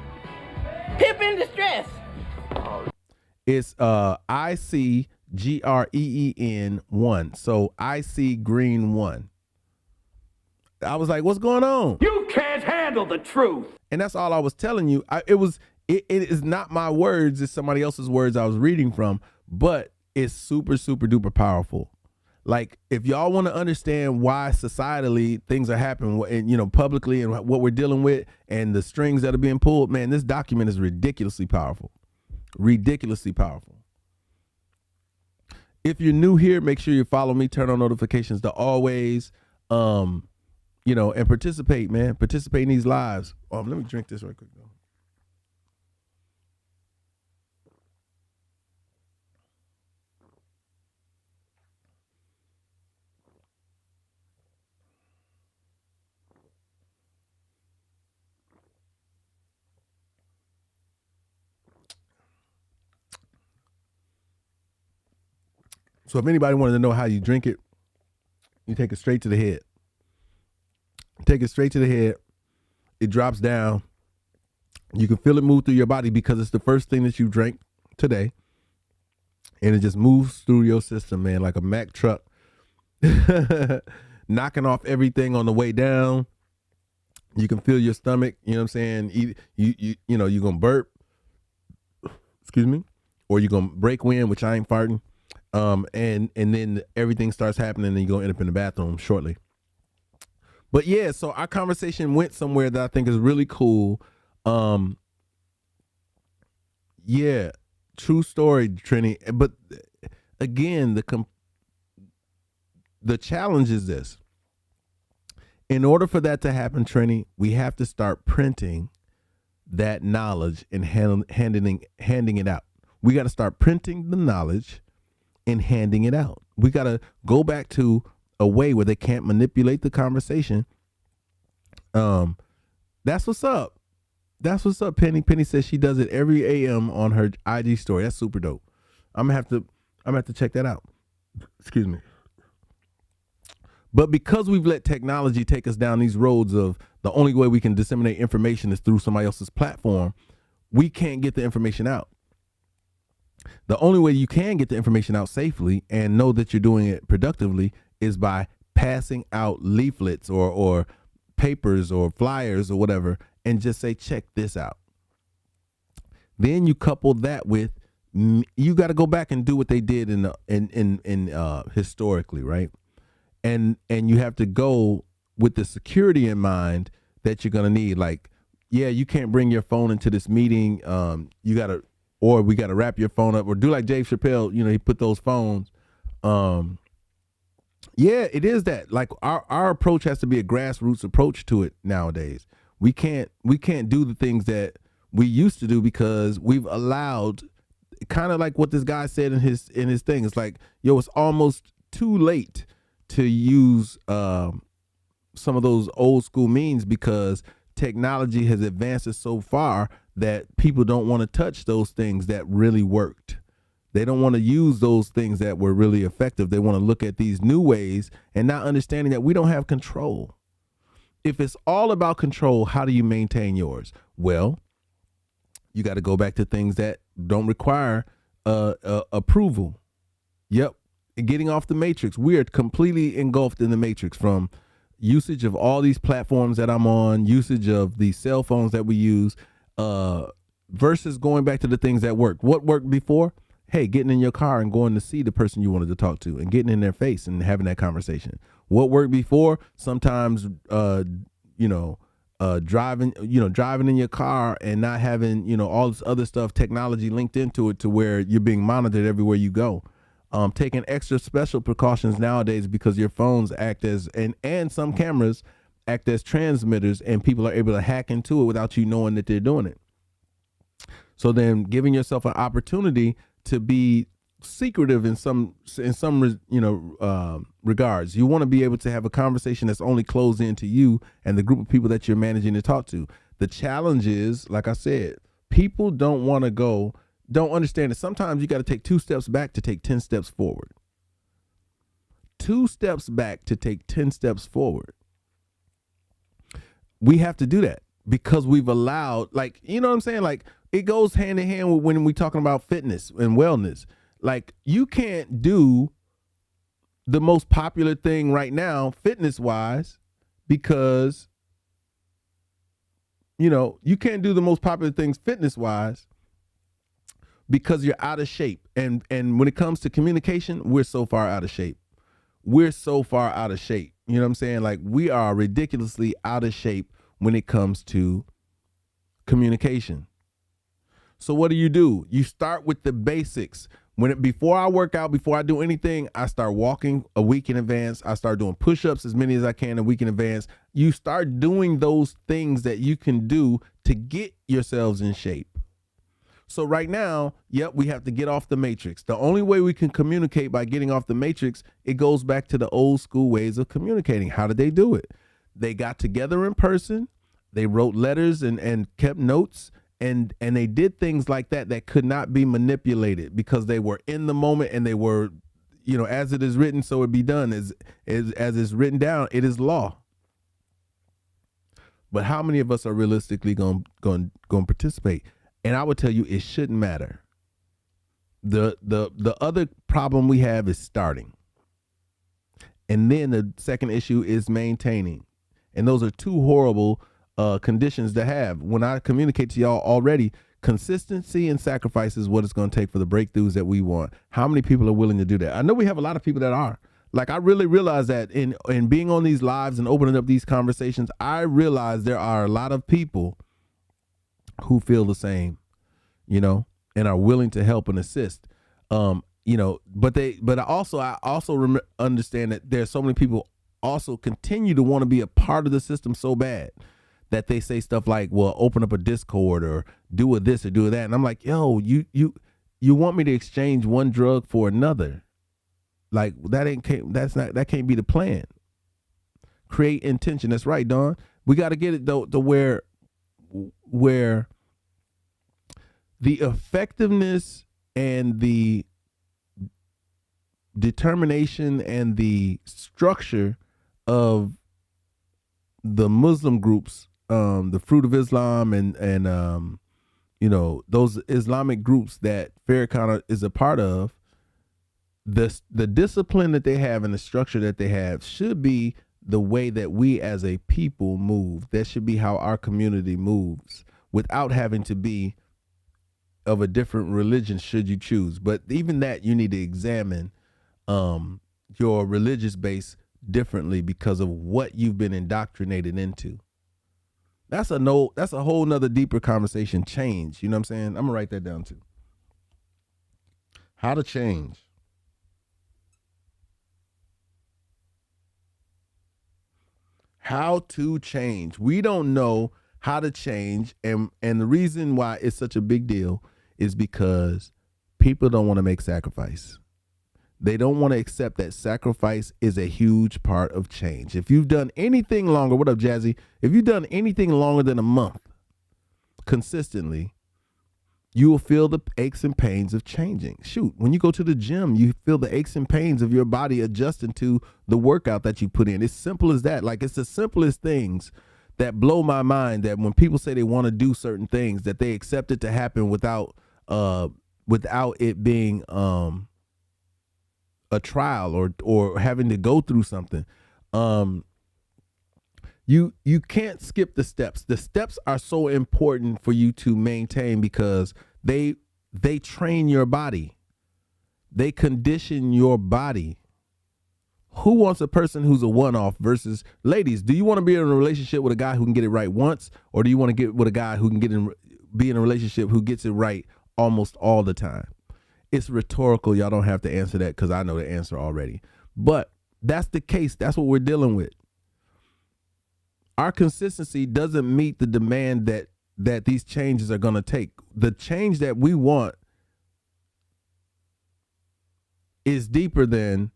Pip in distress. It's ICGREEN1. So ICGreen1. I was like, what's going on? You can't handle the truth. And that's all I was telling you. It is not my words. It's somebody else's words I was reading from, but it's super, super duper powerful. Like, if y'all want to understand why societally things are happening, and publicly, and what we're dealing with, and the strings that are being pulled, man, this document is ridiculously powerful. Ridiculously powerful. If you're new here, make sure you follow me, turn on notifications to always, and participate, man. Participate in these lives. Let me drink this right quick, though. So if anybody wanted to know how you drink it, you take it straight to the head. Take it straight to the head. It drops down. You can feel it move through your body because it's the first thing that you drank today. And it just moves through your system, man, like a Mack truck. Knocking off everything on the way down. You can feel your stomach, you know what I'm saying? You know, you're going to burp. Excuse me. Or you're going to break wind, which I ain't farting. And then everything starts happening and you're going to end up in the bathroom shortly. But yeah, so our conversation went somewhere that I think is really cool. Yeah, true story, Trini. But again, the challenge is this. In order for that to happen, Trini, we have to start printing that knowledge and handing it out. We got to start printing the knowledge and handing it out. We got to go back to a way where they can't manipulate the conversation. That's what's up. That's what's up, Penny. Penny says she does it every AM on her IG story. That's super dope. I'm gonna have to check that out. Excuse me. But because we've let technology take us down these roads of the only way we can disseminate information is through somebody else's platform, we can't get the information out. The only way you can get the information out safely and know that you're doing it productively is by passing out leaflets or papers or flyers or whatever and just say, check this out. Then you couple that with, you got to go back and do what they did in historically, right? And you have to go with the security in mind that you're going to need. Like, yeah, you can't bring your phone into this meeting. We got to wrap your phone up or do like Dave Chappelle, you know, he put those phones. Yeah, it is that. Like our approach has to be a grassroots approach to it nowadays. We can't do the things that we used to do because we've allowed, kind of like what this guy said in his thing. It's like, yo, it's almost too late to use some of those old school means because technology has advanced so far that people don't want to touch those things that really worked. They don't want to use those things that were really effective. They want to look at these new ways and not understanding that we don't have control. If it's all about control, how do you maintain yours? Well, you got to go back to things that don't require approval. Yep. Getting off the matrix. We are completely engulfed in the matrix from usage of all these platforms that I'm on, usage of these cell phones that we use, versus going back to the things that worked. What worked before? Hey, getting in your car and going to see the person you wanted to talk to and getting in their face and having that conversation. What worked before? Sometimes, driving in your car and not having, all this other stuff, technology linked into it to where you're being monitored everywhere you go. Taking extra special precautions nowadays because your phones act as, and some cameras act as transmitters and people are able to hack into it without you knowing that they're doing it. So then giving yourself an opportunity to be secretive in some regards. You want to be able to have a conversation that's only closed in to you and the group of people that you're managing to talk to. The challenge is, like I said, people don't understand that sometimes you got to take 2 steps back to take 10 steps forward. 2 steps back to take 10 steps forward. We have to do that because we've allowed, like, you know what I'm saying? Like, it goes hand in hand with when we talking about fitness and wellness. Like, you can't do the most popular thing right now, fitness wise, because, you can't do the most popular things fitness wise because you're out of shape. And when it comes to communication, we're so far out of shape. We're so far out of shape. You know what I'm saying? Like, we are ridiculously out of shape when it comes to communication. So what do? You start with the basics. Before I work out, before I do anything, I start walking a week in advance. I start doing push-ups as many as I can a week in advance. You start doing those things that you can do to get yourselves in shape. So right now, we have to get off the matrix. The only way we can communicate by getting off the matrix, it goes back to the old school ways of communicating. How did they do it? They got together in person. They wrote letters and kept notes. And they did things like that could not be manipulated because they were in the moment and they were, as it is written, so it be done. As it's written down, it is law. But how many of us are realistically going to participate? And I would tell you, it shouldn't matter. The other problem we have is starting. And then the second issue is maintaining. And those are two horrible conditions to have. When I communicate to y'all already, consistency and sacrifice is what it's going to take for the breakthroughs that we want. How many people are willing to do that? I know we have a lot of people that are. Like, I really realize that in being on these lives and opening up these conversations, I realize there are a lot of people who feel the same, and are willing to help and assist. But I also understand that there's so many people also continue to want to be a part of the system so bad that they say stuff like, well, open up a Discord or do a this or do that. And I'm like, yo, you want me to exchange one drug for another. Like, that can't be the plan. Create intention. That's right, Don. We got to get it to where the effectiveness and the determination and the structure of the Muslim groups, the Fruit of Islam and those Islamic groups that Farrakhan is a part of, the discipline that they have and the structure that they have should be the way that we as a people move. That should be how our community moves, without having to be of a different religion should you choose. But even that, you need to examine your religious base differently because of what you've been indoctrinated into. That's a whole nother deeper conversation. Change. You know what I'm saying? I'm gonna write that down too. How to change. How to change. We don't know how to change, and the reason why it's such a big deal is because people don't want to make sacrifice. They don't want to accept that sacrifice is a huge part of change. If you've done anything longer, what up, Jazzy? If you've done anything longer than a month consistently, you will feel the aches and pains of changing. Shoot, when you go to the gym, you feel the aches and pains of your body adjusting to the workout that you put in. It's simple as that. Like, it's the simplest things that blow my mind, that when people say they want to do certain things, that they accept it to happen without it being a trial or having to go through something. You can't skip the steps. The steps are so important for you to maintain because they train your body. They condition your body. Who wants a person who's a one-off versus, ladies, do you want to be in a relationship with a guy who can get it right once, or do you want to get with a guy who can be in a relationship who gets it right almost all the time? It's rhetorical. Y'all don't have to answer that because I know the answer already. But that's the case. That's what we're dealing with. Our consistency doesn't meet the demand that these changes are going to take. The change that we want is deeper than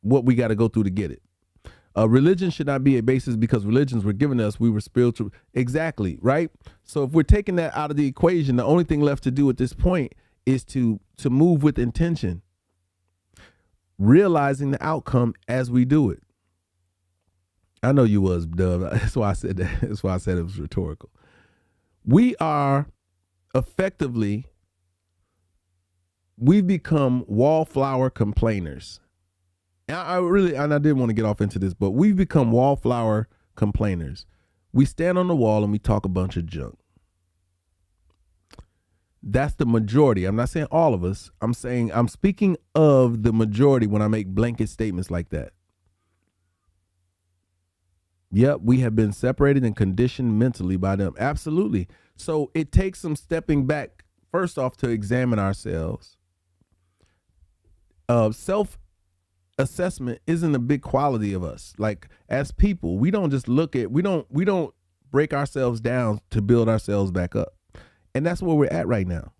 what we got to go through to get it. Religion should not be a basis because religions were given us. We were spiritual. Exactly. Right. So if we're taking that out of the equation, the only thing left to do at this point is to move with intention, realizing the outcome as we do it. I know you was, Dove. That's why I said that. That's why I said it was rhetorical. We are effectively, we've become wallflower complainers. And I didn't want to get off into this, but we've become wallflower complainers. We stand on the wall and we talk a bunch of junk. That's the majority. I'm not saying all of us. I'm speaking of the majority when I make blanket statements like that. Yep, we have been separated and conditioned mentally by them. Absolutely. So it takes some stepping back, first off, to examine ourselves. Self-assessment isn't a big quality of us. Like, as people, we don't just we don't break ourselves down to build ourselves back up. And that's where we're at right now.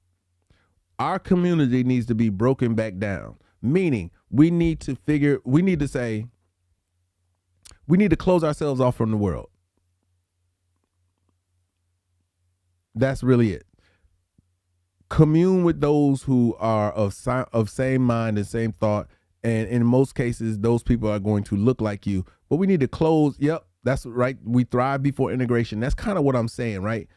Our community needs to be broken back down, meaning we need to close ourselves off from the world. That's really it. Commune with those who are of same mind and same thought. And in most cases, those people are going to look like you. But we need to close. Yep, that's right. We thrive before integration. That's kind of what I'm saying, right?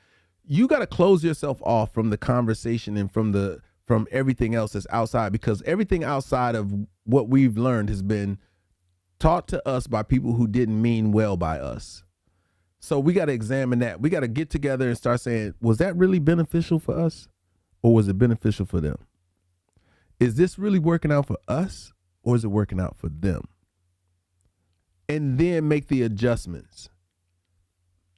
You got to close yourself off from the conversation and from everything else that's outside, because everything outside of what we've learned has been taught to us by people who didn't mean well by us. So we got to examine that. We got to get together and start saying, was that really beneficial for us, or was it beneficial for them? Is this really working out for us, or is it working out for them? And then make the adjustments.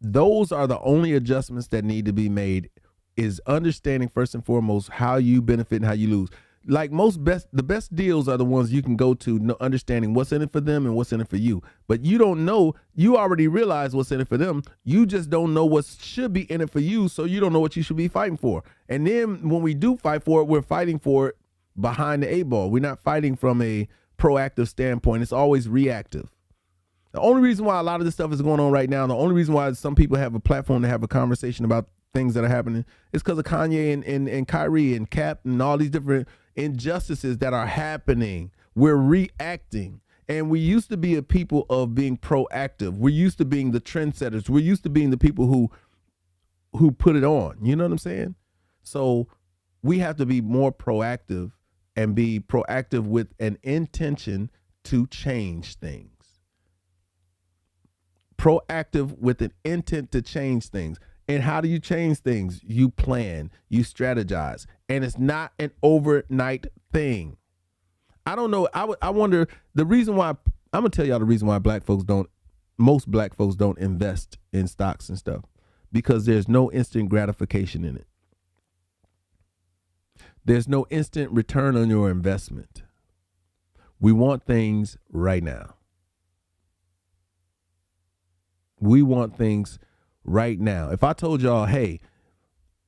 Those are the only adjustments that need to be made, is understanding first and foremost how you benefit and how you lose. Like the best deals are the ones you can go to, understanding what's in it for them and what's in it for you. But you don't know, you already realize what's in it for them. You just don't know what should be in it for you. So you don't know what you should be fighting for. And then when we do fight for it, we're fighting for it behind the 8-ball. We're not fighting from a proactive standpoint. It's always reactive. The only reason why a lot of this stuff is going on right now, the only reason why some people have a platform to have a conversation about things that are happening is because of Kanye and Kyrie and Cap and all these different injustices that are happening. We're reacting. And we used to be a people of being proactive. We're used to being the trendsetters. We're used to being the people who put it on. You know what I'm saying? So we have to be more proactive and be proactive with an intention to change things. Proactive with an intent to change things. And how do you change things? You plan, you strategize, and it's not an overnight thing. I don't know. I wonder the reason why. I'm gonna tell y'all the reason why most black folks don't invest in stocks and stuff, because there's no instant gratification in it. There's no instant return on your investment. We want things right now. We want things right now. If I told y'all, hey,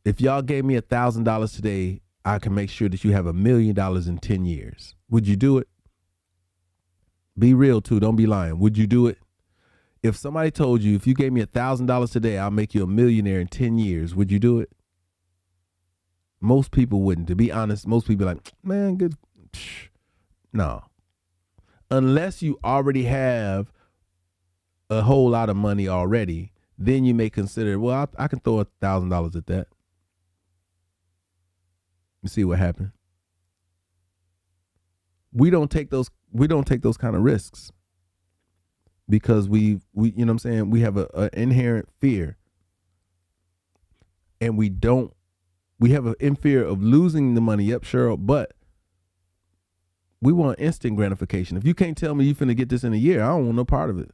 if y'all gave me $1,000 today, I can make sure that you have $1 million in 10 years. Would you do it? Be real too. Don't be lying. Would you do it? If somebody told you, if you gave me $1,000 today, I'll make you a millionaire in 10 years. Would you do it? Most people wouldn't. To be honest, most people are like, man, good. No. Unless you already have a whole lot of money already, then you may consider, well, I can throw $1,000 at that. You see what happened? We don't take those kind of risks because we you know what I'm saying, we have an inherent fear. And we have an fear of losing the money. Yep, sure, but we want instant gratification. If you can't tell me you finna get this in a year, I don't want no part of it.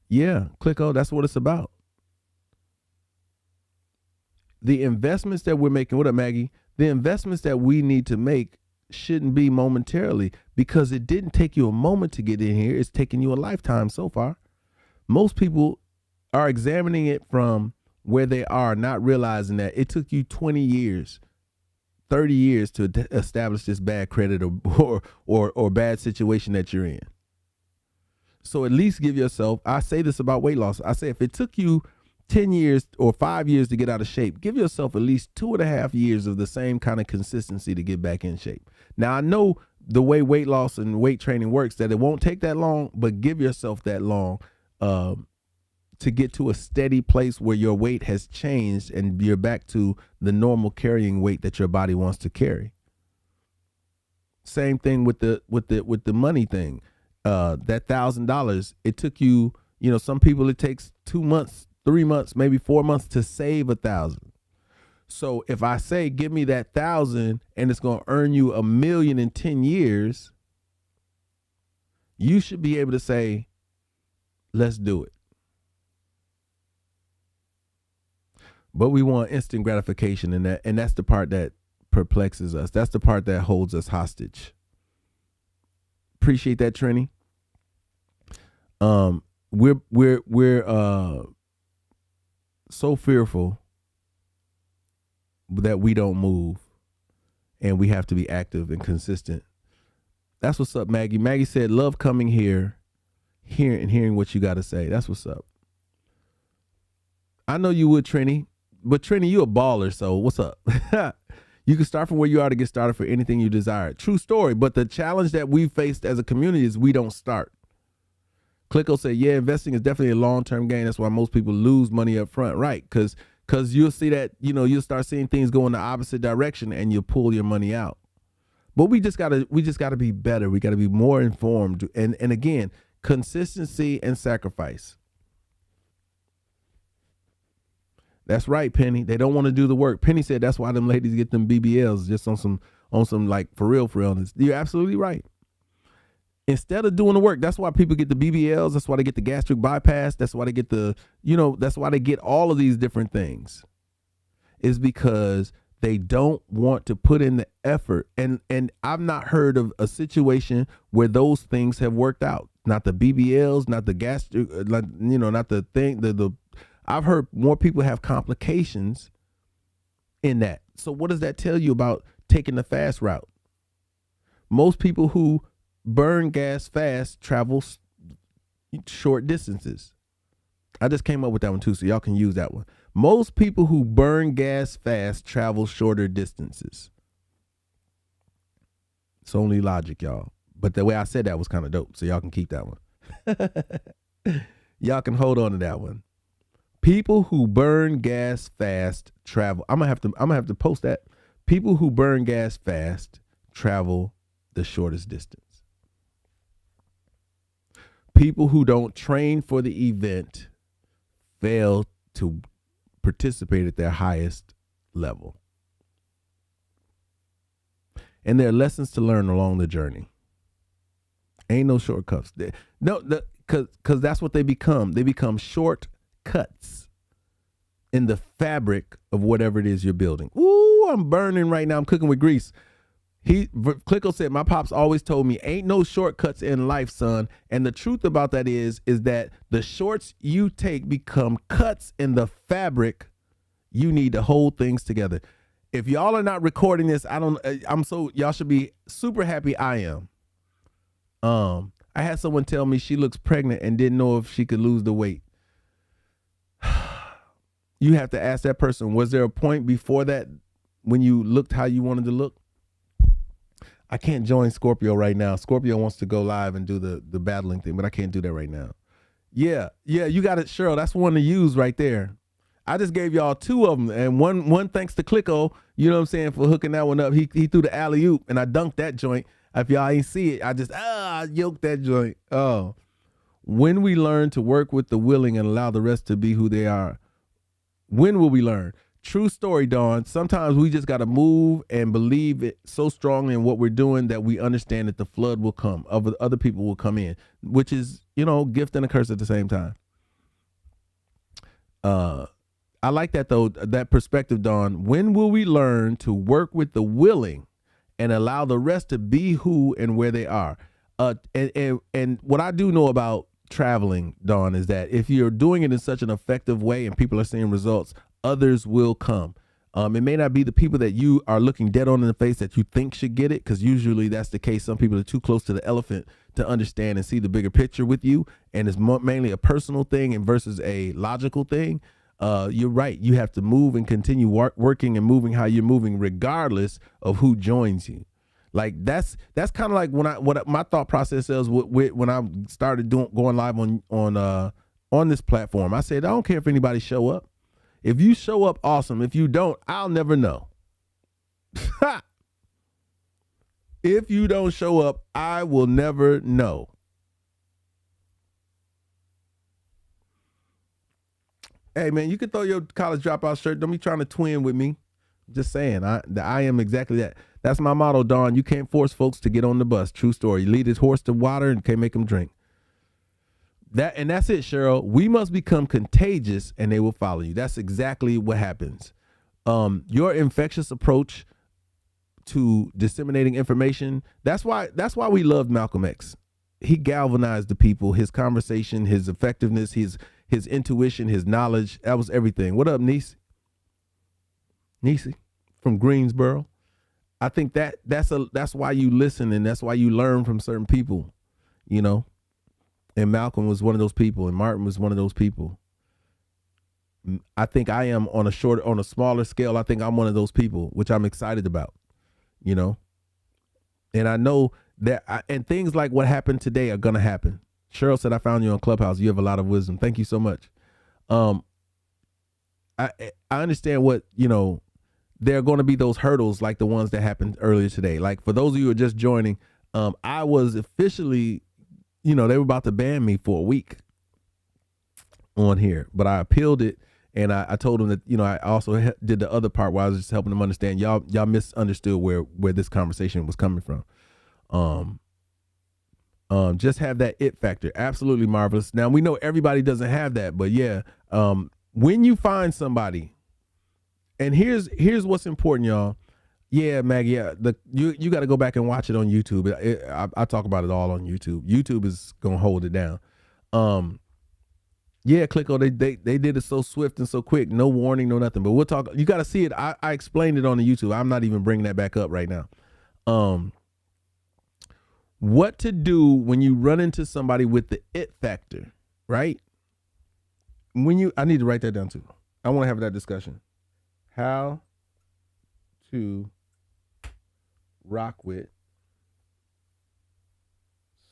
Yeah, Clicko, that's what it's about. The investments that we're making, what up, Maggie? The investments that we need to make shouldn't be momentarily, because it didn't take you a moment to get in here. It's taken you a lifetime so far. Most people are examining it from where they are, not realizing that it took you 20 years, 30 years to establish this bad credit or bad situation that you're in. So at least give yourself, I say this about weight loss. I say if it took you 10 years or 5 years to get out of shape, give yourself at least 2.5 years of the same kind of consistency to get back in shape. Now, I know the way weight loss and weight training works, that it won't take that long, but give yourself that long to get to a steady place where your weight has changed and you're back to the normal carrying weight that your body wants to carry. Same thing with the money thing. That $1,000, it took you, some people it takes 2 months, 3 months, maybe 4 months to save $1,000. So if I say, give me that $1,000 and it's going to earn you $1 million in 10 years, you should be able to say, let's do it. But we want instant gratification, and that's the part that perplexes us. That's the part that holds us hostage. Appreciate that, Trini. We're so fearful that we don't move, and we have to be active and consistent. That's what's up, Maggie. Maggie said, love coming here and hearing what you got to say. That's what's up. I know you would, Trini. But Trini, you a baller, so what's up? You can start from where you are to get started for anything you desire. True story. But the challenge that we faced as a community is we don't start. Clicko said, yeah, investing is definitely a long-term gain. That's why most people lose money up front, right? Because you'll see that, you'll start seeing things go in the opposite direction and you'll pull your money out. But we just gotta be better. We gotta be more informed. And again, consistency and sacrifice. That's right, Penny. They don't want to do the work. Penny said that's why them ladies get them BBLs just on some like for real. You're absolutely right. Instead of doing the work, that's why people get the BBLs. That's why they get the gastric bypass. That's why they get that's why they get all of these different things. Is because they don't want to put in the effort. And I've not heard of a situation where those things have worked out. Not the BBLs, not the gastric, not the thing, I've heard more people have complications in that. So what does that tell you about taking the fast route? Most people who burn gas fast travel short distances. I just came up with that one too, so y'all can use that one. Most people who burn gas fast travel shorter distances. It's only logic, y'all. But the way I said that was kind of dope, so y'all can keep that one. Y'all can hold on to that one. People who burn gas fast travel. I'm gonna have to post that. People who burn gas fast travel the shortest distance. People who don't train for the event fail to participate at their highest level. And there are lessons to learn along the journey. Ain't no shortcuts. Because that's what they become. They become shortcuts in the fabric of whatever it is you're building. Ooh, I'm burning right now. I'm cooking with grease. Clicko said, my pops always told me, ain't no shortcuts in life, son. And the truth about that is that the shorts you take become cuts in the fabric you need to hold things together. If y'all are not recording this, y'all should be super happy I am. I had someone tell me she looks pregnant and didn't know if she could lose the weight. You have to ask that person, was there a point before that when you looked how you wanted to look? I can't join Scorpio right now. Scorpio wants to go live and do the battling thing, but I can't do that right now. Yeah, you got it, Cheryl. That's one to use right there. I just gave y'all two of them, and one thanks to Clicko, you know what I'm saying, for hooking that one up. He threw the alley-oop, and I dunked that joint. If y'all ain't see it, I just, yoked that joint. Oh. When we learn to work with the willing and allow the rest to be who they are, when will we learn? True story, Dawn. Sometimes we just got to move and believe it so strongly in what we're doing that we understand that the flood will come, other people will come in, which is, gift and a curse at the same time. I like that though, that perspective, Dawn. When will we learn to work with the willing and allow the rest to be who and where they are? And what I do know about traveling, Dawn, is that if you're doing it in such an effective way and people are seeing results, others will come. It may not be the people that you are looking dead on in the face that you think should get it, because usually that's the case. Some people are too close to the elephant to understand and see the bigger picture with you, and it's mainly a personal thing and versus a logical thing. You're right. You have to move and continue working and moving how you're moving, regardless of who joins you. Like that's kind of like what my thought process is when I started going live on this platform. I said, I don't care if anybody show up. If you show up, awesome. If you don't, I'll never know. If you don't show up, I will never know. Hey, man, you can throw your college dropout shirt. Don't be trying to twin with me. Just saying, I am exactly that. That's my motto, Dawn. You can't force folks to get on the bus. True story. You lead his horse to water and can't make him drink. That's it, Cheryl. We must become contagious and they will follow you. That's exactly what happens. Your infectious approach to disseminating information, that's why we loved Malcolm X. He galvanized the people, his conversation, his effectiveness, his intuition, his knowledge. That was everything. What up, Nisi from Greensboro? I think that's why you listen, and that's why you learn from certain people, And Malcolm was one of those people, and Martin was one of those people. I think I am on a smaller scale. I think I'm one of those people, which I'm excited about, and I know that, and things like what happened today are going to happen. Cheryl said, I found you on Clubhouse. You have a lot of wisdom. Thank you so much. I understand what, there are going to be those hurdles like the ones that happened earlier today. Like for those of you who are just joining, I was officially, they were about to ban me for a week on here, but I appealed it. And I told them that, I also did the other part where I was just helping them understand y'all misunderstood where this conversation was coming from. Just have that it factor. Absolutely marvelous. Now we know everybody doesn't have that, but yeah, when you find somebody, and here's what's important, y'all. Yeah, Maggie, you got to go back and watch it on YouTube. I talk about it all on YouTube. YouTube is gonna hold it down. Yeah, Clicko, they did it so swift and so quick, no warning, no nothing. But we'll talk. You got to see it. I explained it on the YouTube. I'm not even bringing that back up right now. What to do when you run into somebody with the it factor, right? I need to write that down too. I want to have that discussion. How to rock with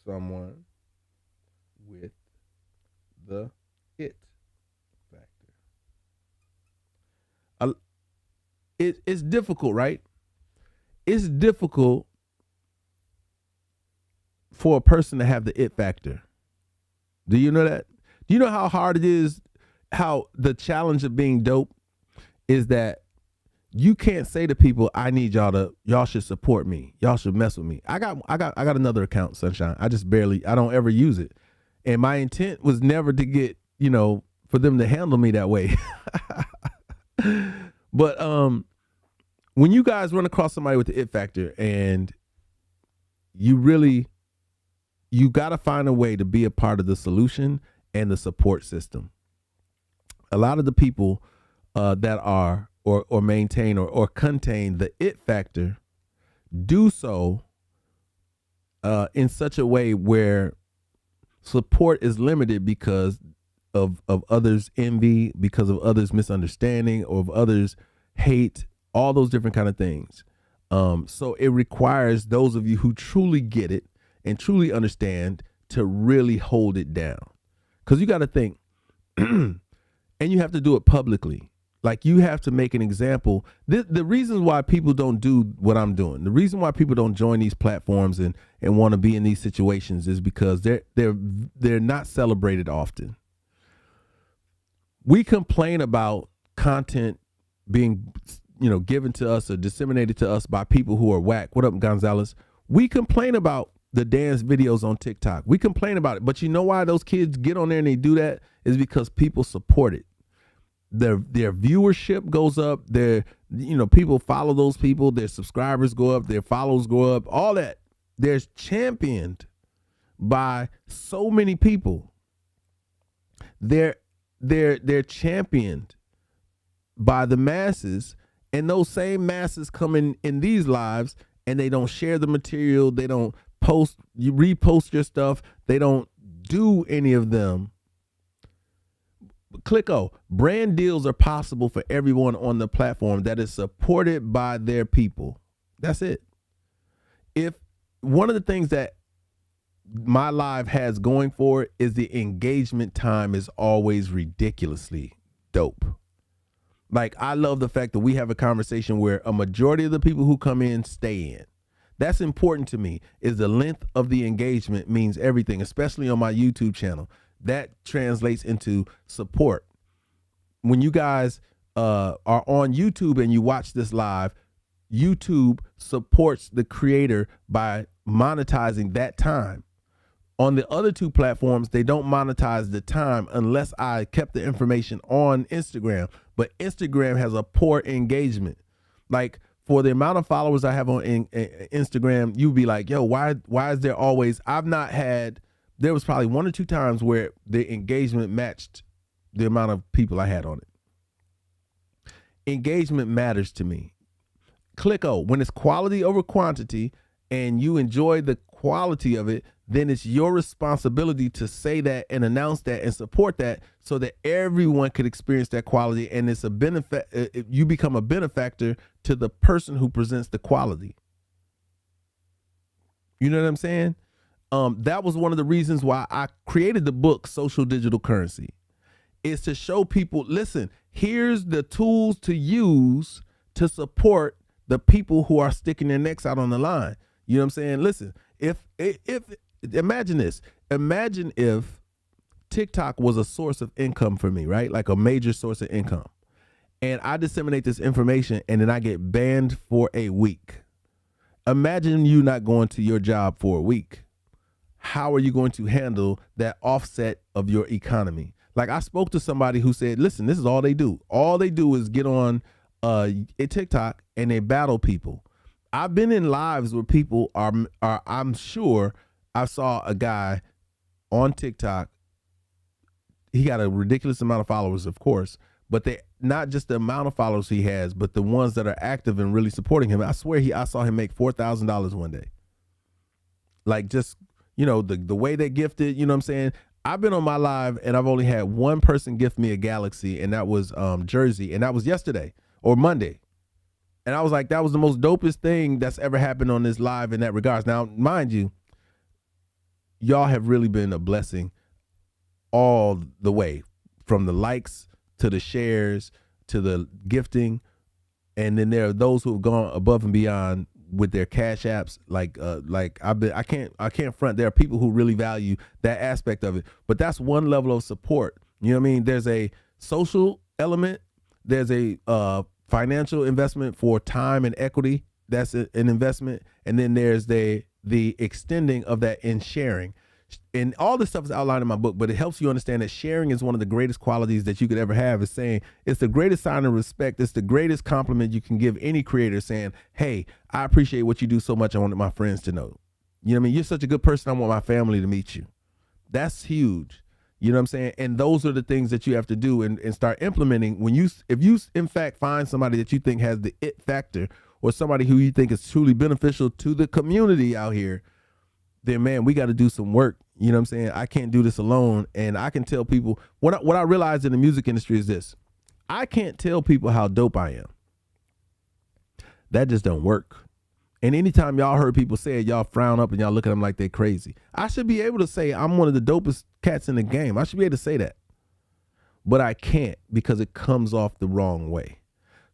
someone with the it factor. It's difficult, right? It's difficult for a person to have the it factor. Do you know that? Do you know how hard it is? How the challenge of being dope is that you can't say to people, I need y'all should support me. Y'all should mess with me. I got another account, Sunshine. I don't ever use it. And my intent was never to get, for them to handle me that way. But when you guys run across somebody with the it factor, and you got to find a way to be a part of the solution and the support system. A lot of the people that are or maintain or contain the it factor do so in such a way where support is limited because of others' envy, because of others' misunderstanding, or of others' hate, all those different kind of things. So it requires those of you who truly get it and truly understand to really hold it down. Because you got to think, and you have to do it publicly. Like, you have to make an example. The reasons why people don't do what I'm doing, the reason why people don't join these platforms and want to be in these situations is because they're not celebrated often. We complain about content being, given to us or disseminated to us by people who are whack. What up, Gonzalez? We complain about the dance videos on TikTok. We complain about it. But you know why those kids get on there and they do that? Is because people support it. Their viewership goes up. People follow those people. Their subscribers go up. Their follows go up. All that. They're championed by so many people. They're championed by the masses, and those same masses come in these lives, and they don't share the material. They don't post. You repost your stuff. They don't do any of them. Clicko, brand deals are possible for everyone on the platform that is supported by their people. That's it. If one of the things that my live has going for it is the engagement time is always ridiculously dope. Like, I love the fact that we have a conversation where a majority of the people who come in stay in. That's important to me. Is the length of the engagement means everything, especially on my YouTube channel. That translates into support. When you guys are on YouTube and you watch this live, YouTube supports the creator by monetizing that time. On the other two platforms, they don't monetize the time unless I kept the information on Instagram. But Instagram has a poor engagement. Like, for the amount of followers I have on Instagram, you'd be like, yo, why is there always, there was probably 1 or 2 times where the engagement matched the amount of people I had on it. Engagement matters to me. Clicko, when it's quality over quantity and you enjoy the quality of it, then it's your responsibility to say that and announce that and support that so that everyone could experience that quality, and it's a benefit. You become a benefactor to the person who presents the quality. You know what I'm saying? That was one of the reasons why I created the book Social Digital Currency, is to show people, listen, here's the tools to use to support the people who are sticking their necks out on the line. You know what I'm saying? Listen, if imagine this. Imagine if TikTok was a source of income for me, right? Like a major source of income. And I disseminate this information and then I get banned for a week. Imagine you not going to your job for a week. How are you going to handle that offset of your economy? Like, I spoke to somebody who said, listen, this is all they do. All they do is get on a TikTok and they battle people. I've been in lives where people are I'm sure I saw a guy on TikTok. He got a ridiculous amount of followers, of course, but they not just the amount of followers he has, but the ones that are active and really supporting him. I swear I saw him make $4,000 one day. Like, just, you know, the way they gifted, you know what I'm saying? I've been on my live and I've only had one person gift me a Galaxy, and that was Jersey, and that was yesterday or Monday. And I was like, that was the most dopest thing that's ever happened on this live in that regards. Now, mind you, y'all have really been a blessing all the way, from the likes to the shares to the gifting. And then there are those who have gone above and beyond with their cash apps. Like I can't front. There are people who really value that aspect of it, but that's one level of support. You know what I mean? There's a social element. There's a financial investment for time and equity. That's an investment. And then there's the extending of that in sharing. And all this stuff is outlined in my book, but it helps you understand that sharing is one of the greatest qualities that you could ever have. Is saying it's the greatest sign of respect. It's the greatest compliment you can give any creator, saying, hey, I appreciate what you do so much. I wanted my friends to know. You know what I mean? You're such a good person. I want my family to meet you. That's huge. You know what I'm saying? And those are the things that you have to do and start implementing. If you in fact find somebody that you think has the it factor, or somebody who you think is truly beneficial to the community out here, then man, we got to do some work. You know what I'm saying? I can't do this alone. And I can tell people, what I realized in the music industry is this: I can't tell people how dope I am. That just don't work. And anytime y'all heard people say it, y'all frown up and y'all look at them like they're crazy. I should be able to say I'm one of the dopest cats in the game. I should be able to say that. But I can't, because it comes off the wrong way.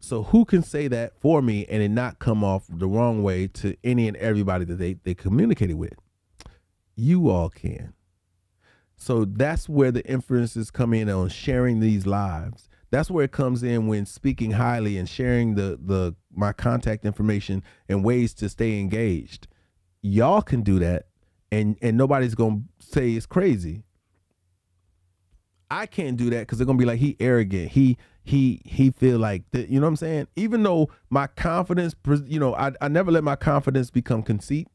So who can say that for me and it not come off the wrong way to any and everybody that they communicated with? You all can. So that's where the inferences come in on sharing these lives. That's where it comes in when speaking highly and sharing my contact information and ways to stay engaged. Y'all can do that, and nobody's gonna say it's crazy. I can't do that because they're gonna be like, he arrogant. He feel like that. You know what I'm saying? Even though my confidence, you know, I never let my confidence become conceit.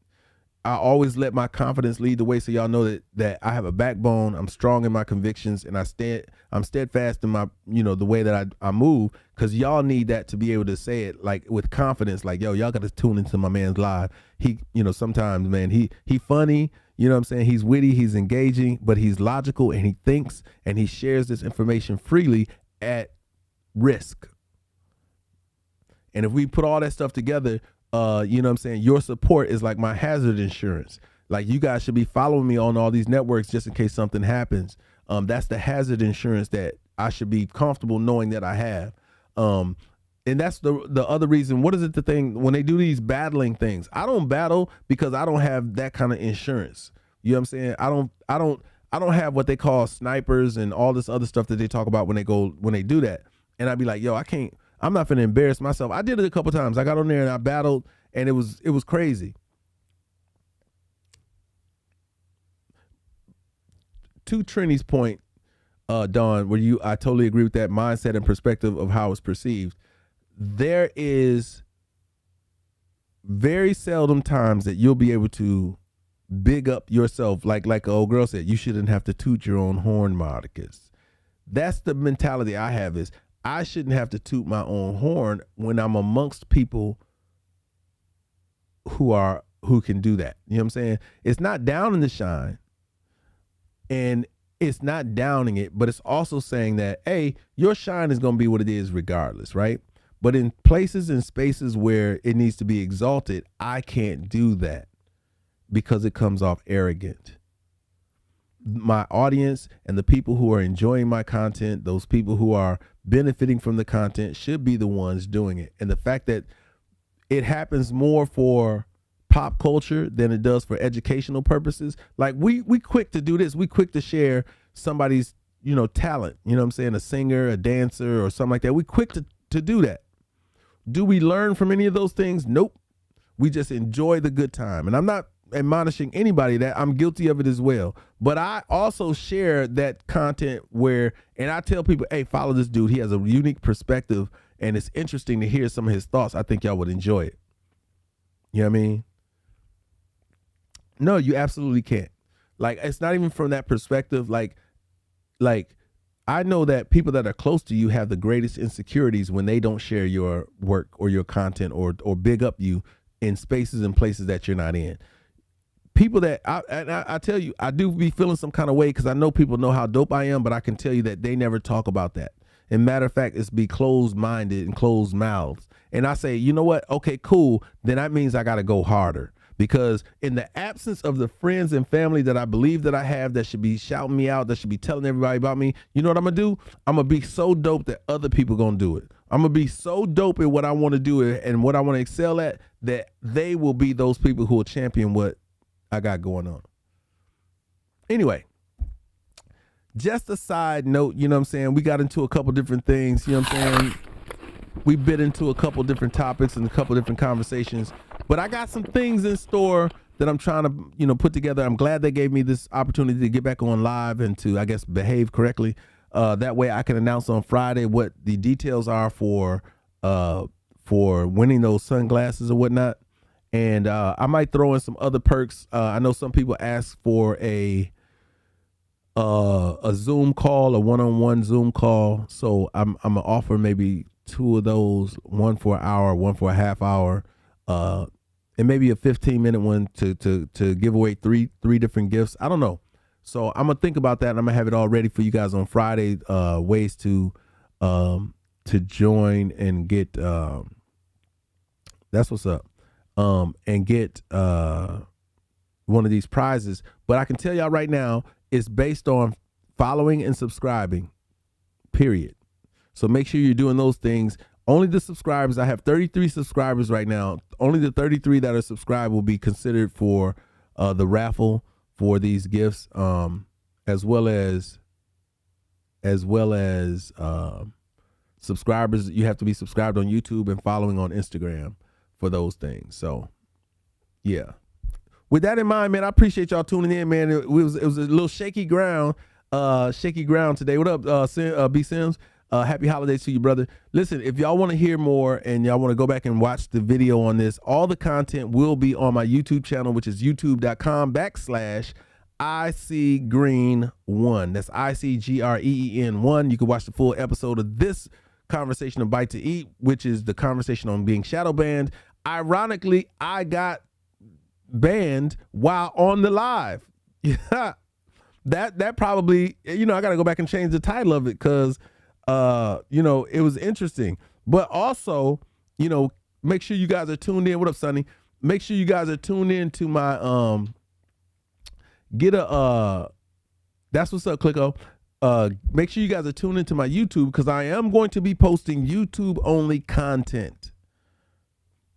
I always let my confidence lead the way, so y'all know that I have a backbone. I'm strong in my convictions, and I'm steadfast in my, you know, the way that I move, because y'all need that to be able to say it like with confidence. Like, yo, y'all got to tune into my man's live. He, you know, sometimes, man, he funny. You know what I'm saying? He's witty, he's engaging, but he's logical, and he thinks, and he shares this information freely at risk. And if we put all that stuff together, you know what I'm saying, your support is like my hazard insurance. Like, you guys should be following me on all these networks just in case something happens. That's the hazard insurance that I should be comfortable knowing that I have. And that's the other reason. What is it, the thing when they do these battling things? I don't battle because I don't have that kind of insurance. You know what I'm saying? I don't have what they call snipers and all this other stuff that they talk about when they do that. And I'd be like, yo, I'm not finna embarrass myself. I did it a couple times. I got on there and I battled, and it was crazy. To Trini's point, Dawn, I totally agree with that mindset and perspective of how it's perceived. There is very seldom times that you'll be able to big up yourself. Like an old girl said, you shouldn't have to toot your own horn, Marcus. That's the mentality I have, is I shouldn't have to toot my own horn when I'm amongst people who who can do that. You know what I'm saying? It's not down in the shine, and it's not downing it, but it's also saying that, hey, your shine is going to be what it is regardless, right? But in places and spaces where it needs to be exalted, I can't do that because it comes off arrogant. My audience and the people who are enjoying my content, those people who are benefiting from the content, should be the ones doing it. And the fact that it happens more for pop culture than it does for educational purposes. Like we quick to do this. We quick to share somebody's, talent, you know what I'm saying? A singer, a dancer, or something like that. We quick to do that. Do we learn from any of those things? Nope. We just enjoy the good time. And I'm not admonishing anybody that I'm guilty of it as well. But I also share that content and I tell people, hey, follow this dude. He has a unique perspective and it's interesting to hear some of his thoughts. I think y'all would enjoy it. You know what I mean? No, you absolutely can't. Like, it's not even from that perspective. Like I know that people that are close to you have the greatest insecurities when they don't share your work or your content or big up you in spaces and places that you're not in. People that I tell you, I do be feeling some kind of way because I know people know how dope I am, but I can tell you that they never talk about that. And matter of fact, it's be closed-minded and closed mouths. And I say, you know what? Okay, cool. Then that means I got to go harder. Because in the absence of the friends and family that I believe that I have that should be shouting me out, that should be telling everybody about me, you know what I'm going to do? I'm going to be so dope that other people going to do it. I'm going to be so dope at what I want to do and what I want to excel at that they will be those people who will champion what I got going on. Anyway, just a side note, you know what I'm saying? We got into a couple different things, you know what I'm saying? We bit into a couple different topics and a couple different conversations, but I got some things in store that I'm trying to, put together. I'm glad they gave me this opportunity to get back on live and to, I guess, behave correctly. That way I can announce on Friday what the details are for winning those sunglasses or whatnot. And I might throw in some other perks. I know some people ask for a Zoom call, a one-on-one Zoom call. So I'm gonna offer maybe 2 of those, one for an hour, one for a half hour, and maybe a 15-minute one to give away three different gifts. I don't know. So I'm gonna think about that, and I'm gonna have it all ready for you guys on Friday. Ways to join and get that's what's up. And get one of these prizes. But I can tell y'all right now, it's based on following and subscribing, period. So make sure you're doing those things. Only the subscribers, I have 33 subscribers right now. Only the 33 that are subscribed will be considered for the raffle for these gifts, as well as subscribers. You have to be subscribed on YouTube and following on Instagram for those things. So yeah, with that in mind, man, I appreciate y'all tuning in, man. It was a little shaky ground today. What up, B Sims? Happy holidays to you, brother. Listen, if y'all want to hear more and y'all want to go back and watch the video on this, all the content will be on my YouTube channel, which is youtube.com/ICGreen1. That's ICGREEN1. You can watch the full episode of this conversation of Bite to Eat, which is the conversation on being shadow banned. Ironically, I got banned while on the live. Yeah, that probably, I got to go back and change the title of it because it was interesting. But also, make sure you guys are tuned in. What up, Sonny? Make sure you guys are tuned in to my that's what's up, Clicko. Make sure you guys are tuned into my YouTube because I am going to be posting YouTube only content.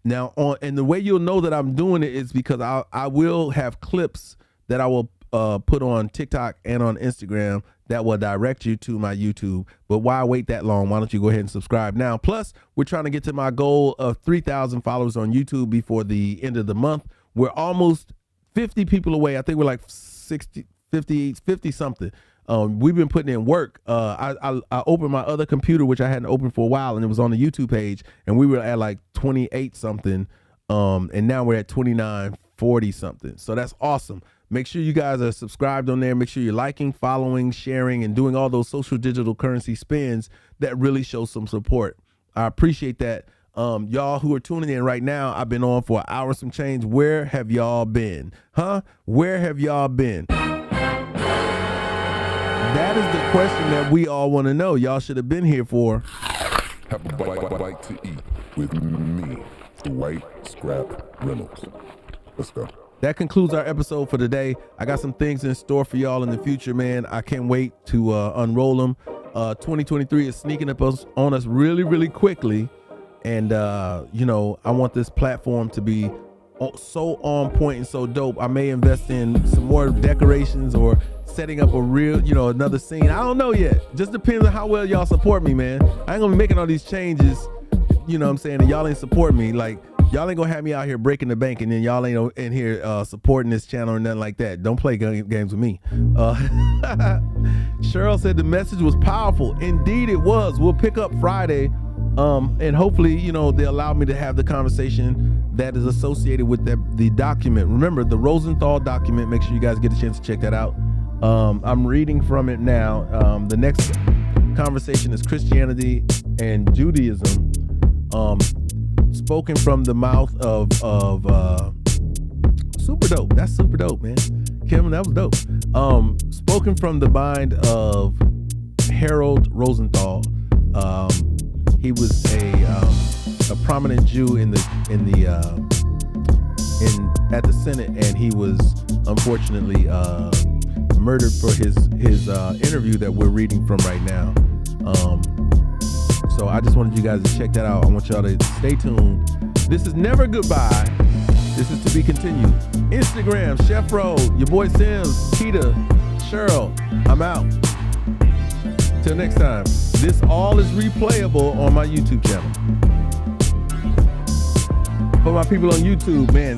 Now and the way you'll know that I'm doing it is because I will have clips that I will put on TikTok and on Instagram that will direct you to my YouTube. But why wait that long? Why don't you go ahead and subscribe now? Plus, we're trying to get to my goal of 3,000 followers on YouTube before the end of the month. We're almost 50 people away. I think we're like 60, 50 something. We've been putting in work. I opened my other computer, which I hadn't opened for a while, and it was on the YouTube page, and we were at like 28 something, and now we're at 29, 40 something. So that's awesome. Make sure you guys are subscribed on there. Make sure you're liking, following, sharing, and doing all those social digital currency spins that really show some support. I appreciate that. Y'all who are tuning in right now, I've been on for an hour and some change. Where have y'all been? Huh? Where have y'all been? That is the question that we all want to know. Y'all should have been here for. Have a bite to eat with me, Dwight Scrap Reynolds. Let's go. That concludes our episode for today. I got some things in store for y'all in the future, man. I can't wait to unroll them. 2023 is sneaking up on us really, really quickly. And, you know, I want this platform to be so on point and so dope. I may invest in some more decorations or setting up a real, you know, another scene. I don't know yet. Just depends on how well y'all support me, man. I ain't gonna be making all these changes, you know what I'm saying, and y'all ain't supporting me. Like, y'all ain't gonna have me out here breaking the bank and then y'all ain't in here supporting this channel or nothing like that. Don't play games with me. Cheryl said the message was powerful. Indeed it was. We'll pick up Friday. And hopefully, you know, they allow me to have the conversation that is associated with the document. Remember, the Rosenthal document. Make sure you guys get a chance to check that out. I'm reading from it now. The next conversation is Christianity and Judaism, spoken from the mouth of super dope. That's super dope, man. Kim, that was dope. Spoken from the mind of Harold Rosenthal. He was a prominent Jew at the Senate, and he was unfortunately murdered for his interview that we're reading from right now. So I just wanted you guys to check that out. I want y'all to stay tuned. This is never goodbye. This is to be continued. Instagram, Chef Road, your boy Sims, Keita, Cheryl. I'm out. Till next time. This all is replayable on my YouTube channel. For my people on YouTube, man,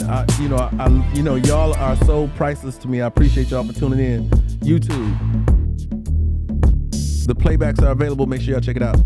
y'all are so priceless to me. I appreciate y'all for tuning in. YouTube. The playbacks are available. Make sure y'all check it out.